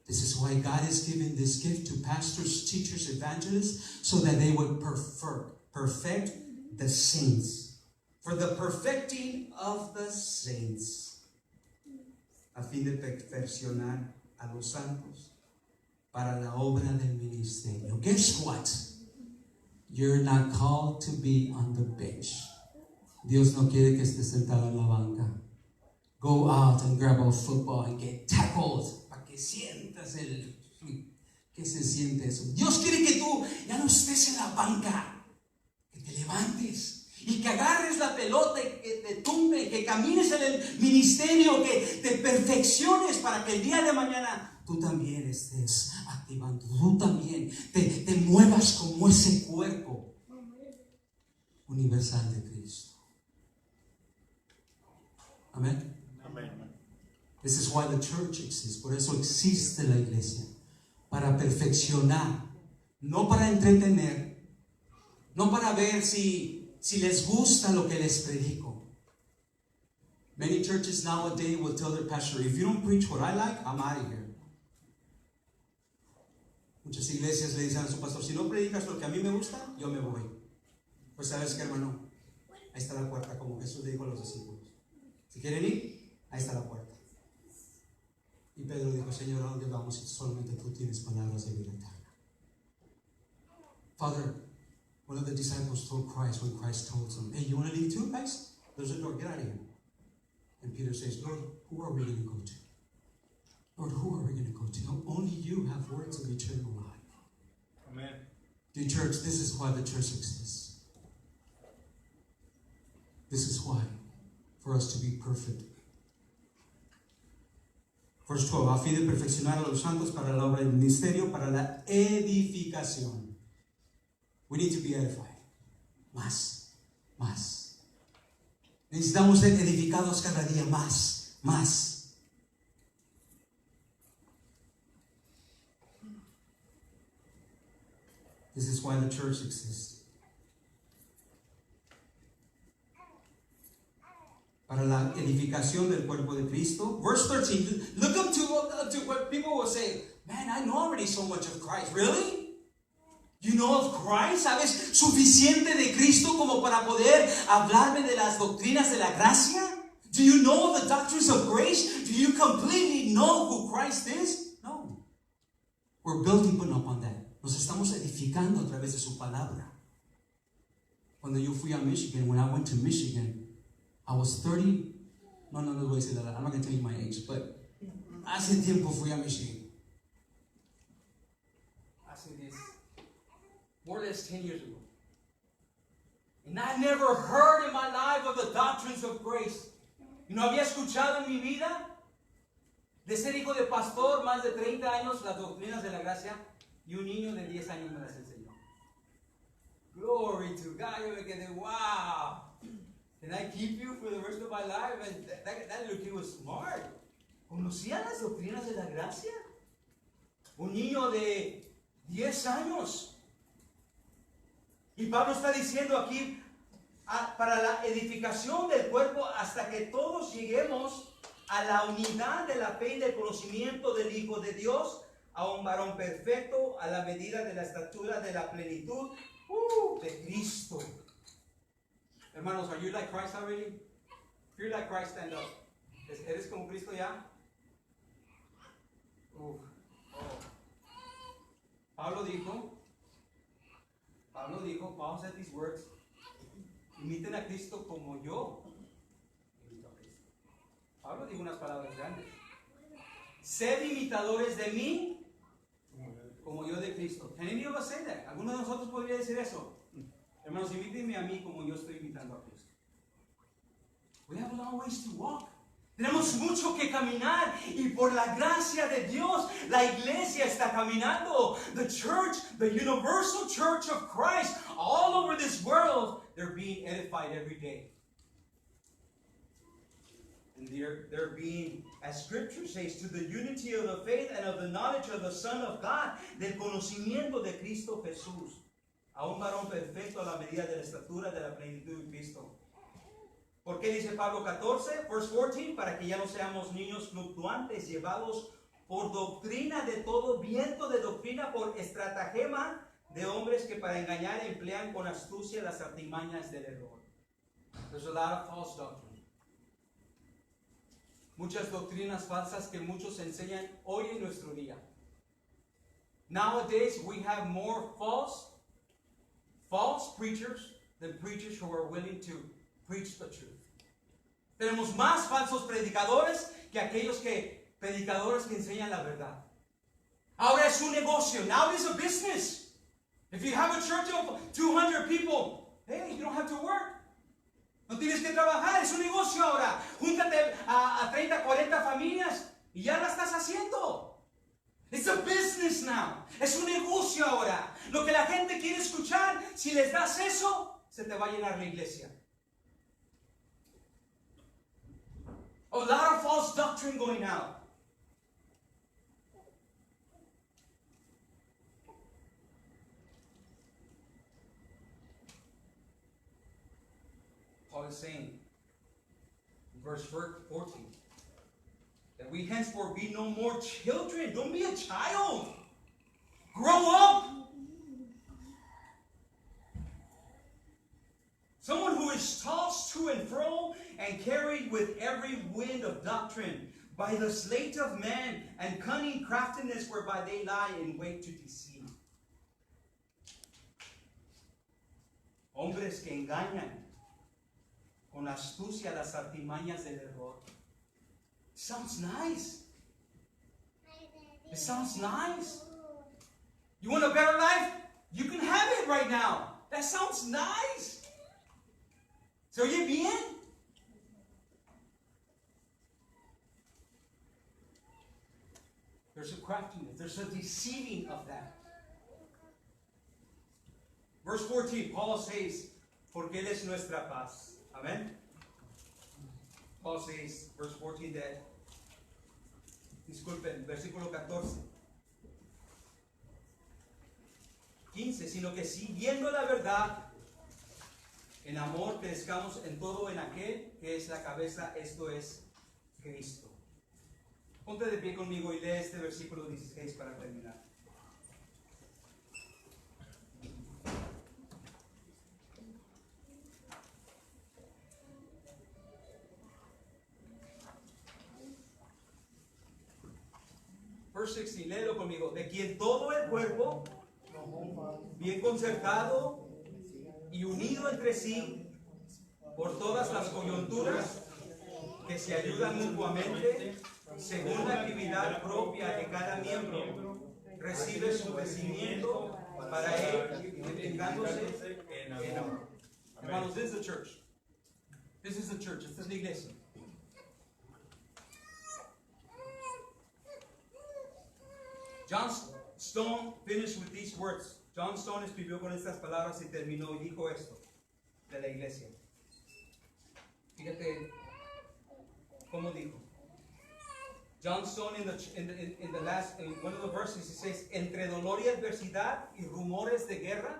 This is why God is giving this gift to pastors, teachers, evangelists, so that they would perfect the saints. For the perfecting of the saints. A fin de perfeccionar a los santos para la obra del ministerio. Guess what? You're not called to be on the bench. Dios no quiere que estés sentado en la banca. Go out and grab a football and get tackled. Que sientas que se siente eso. Dios quiere que tú ya no estés en la banca, que te levantes y que agarres la pelota y que te tumbe, que camines en el ministerio, que te perfecciones para que el día de mañana tú también estés activando, tú también te muevas como ese cuerpo universal de Cristo. Amén. This is why the church exists. Por eso existe la iglesia. Para perfeccionar. No para entretener. No para ver si les gusta lo que les predico. Many churches nowadays will tell their pastor, if you don't preach what I like, I'm out of here. Muchas iglesias le dicen a su pastor, si no predicas lo que a mí me gusta, yo me voy. Pues sabes que, hermano, ahí está la puerta, como Jesús le dijo a los discípulos. Si quieren ir, ahí está la puerta. Y Pedro dijo, Señor, ¿a dónde vamos si solamente tú tienes palabras de vida eterna? Father, one of the disciples told Christ when Christ told them, hey, you want to leave too, guys? There's a door, get out of here. And Peter says, Lord, who are we going to go to? Lord, who are we going to go to? Only you have words of eternal life. Amen. Dear church, this is why the church exists. This is why, for us to be perfect. Verse 12, a fin de perfeccionar a los santos para la obra del ministerio, para la edificación. We need to be edified. Más. Necesitamos ser edificados cada día más. This is why the church exists. Para la edificación del cuerpo de Cristo. Verse 13, look up to what people will say. Man, I know already so much of Christ. Really? You know of Christ? ¿Sabes suficiente de Cristo como para poder hablarme de las doctrinas de la gracia? Do you know the doctrines of grace? Do you completely know who Christ is? No. We're building up on that. Nos estamos edificando a través de su palabra. Cuando yo fui a Michigan, when I went to Michigan, I was 30. No voy a decir that. I'm not going to tell you my age, but hace tiempo fui a Michigan. Hace 10, more or less 10 years ago. And I never heard in my life of the doctrines of grace. Y no había escuchado en mi vida de ser hijo de pastor más de 30 años las doctrinas de la gracia. Y un niño de 10 años me las enseñó. Glory to God. Yo me quedé, wow. Can I keep you for the rest of my life? And that little kid was smart. ¿Conocía las doctrinas de la gracia? Un niño de 10 años. Y Pablo está diciendo aquí, para la edificación del cuerpo, hasta que todos lleguemos a la unidad de la fe y del conocimiento del Hijo de Dios, a un varón perfecto, a la medida de la estatura de la plenitud de Cristo. Hermanos, are you like Christ already? If you're like Christ, stand up. ¿Eres como Cristo ya? Pablo dijo, Paul said these words, imiten a Cristo como yo imito a Cristo. Pablo dijo unas palabras grandes. Sed imitadores de mí como yo de Cristo. Can any of us say that? ¿Alguno de nosotros podría decir eso? Hermanos, imítenme a mí como yo estoy imitando a Cristo. We have a long ways to walk. Tenemos mucho que caminar y por la gracia de Dios la iglesia está caminando. The church, the universal church of Christ, all over this world, they're being edified every day. And they're being, as Scripture says, to the unity of the faith and of the knowledge of the Son of God, del conocimiento de Cristo Jesús, a un varón perfecto a la medida de la estatura de la plenitud de Cristo. ¿Por qué dice Pablo 14, verse 14? Para que ya no seamos niños fluctuantes, llevados por doctrina de todo viento de doctrina, por estratagema de hombres que para engañar emplean con astucia las artimañas del error. There's a lot of false doctrine. Muchas doctrinas falsas que muchos enseñan hoy en nuestro día. Nowadays we have more false preachers than preachers who are willing to preach the truth. Tenemos más falsos predicadores que aquellos predicadores que enseñan la verdad. Ahora es un negocio. Now it is a business. If you have a church of 200 people, hey, you don't have to work. No tienes que trabajar, es un negocio ahora. Júntate a 30, 40 familias y ya la estás haciendo. It's a business now. Es un negocio ahora. Lo que la gente quiere escuchar, si les das eso, se te va a llenar la iglesia. A lot of false doctrine going out. Paul is saying, in verse 14, that we henceforth be no more children. Don't be a child. Grow up. Someone who is tossed to and fro and carried with every wind of doctrine by the sleight of man and cunning craftiness whereby they lie in wait to deceive. Hombres que engañan con astucia las artimañas del error. Sounds nice. It sounds nice. You want a better life? You can have it right now. That sounds nice. ¿Se oye bien? There's a craftiness. There's a deceiving of that. Verse 14, Paul says, porque Él es nuestra paz. Amen? Paul says, verse 14, that, disculpen, versículo 14. 15, sino que siguiendo la verdad, en amor crezcamos en todo en aquel que es la cabeza, esto es Cristo. Ponte de pie conmigo y lee este versículo 16 para terminar. Verse 16, léelo conmigo. De quien todo el cuerpo, bien concertado y unido entre sí por todas las coyunturas que se ayudan mutuamente según la actividad propia de cada miembro, recibe su crecimiento para él, edificándose en amor. Hermanos, this is the church. This is the church. Esta es la iglesia. John Stone finished with these words. John Stone escribió con estas palabras y terminó y dijo esto de la iglesia. Fíjate cómo dijo. John Stone in one of the verses he says, entre dolor y adversidad y rumores de guerra,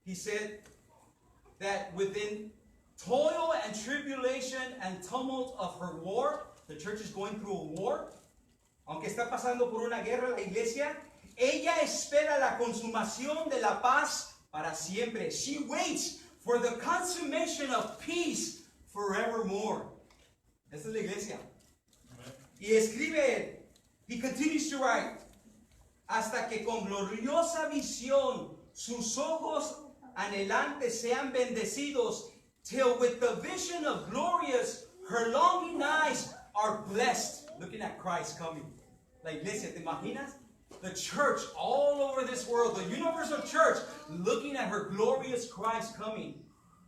he said that within toil and tribulation and tumult of her war, the church is going through a war. Aunque está pasando por una guerra la iglesia, ella espera la consumación de la paz para siempre. She waits for the consummation of peace forevermore. Esta es la iglesia. Y escribe, he continues to write, hasta que con gloriosa visión sus ojos anhelantes sean bendecidos, till with the vision of glorious, her longing eyes are blessed. Looking at Christ coming. La iglesia, ¿te imaginas? The church all over this world, the universal church, looking at her glorious Christ coming.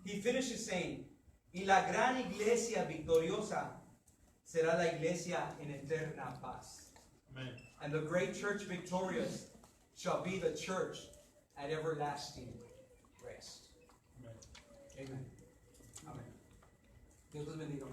He finishes saying, y la gran iglesia victoriosa será la iglesia en eterna paz. Amen. And the great church victorious shall be the church at everlasting rest. Amen. Amen. Amen. Dios los bendiga.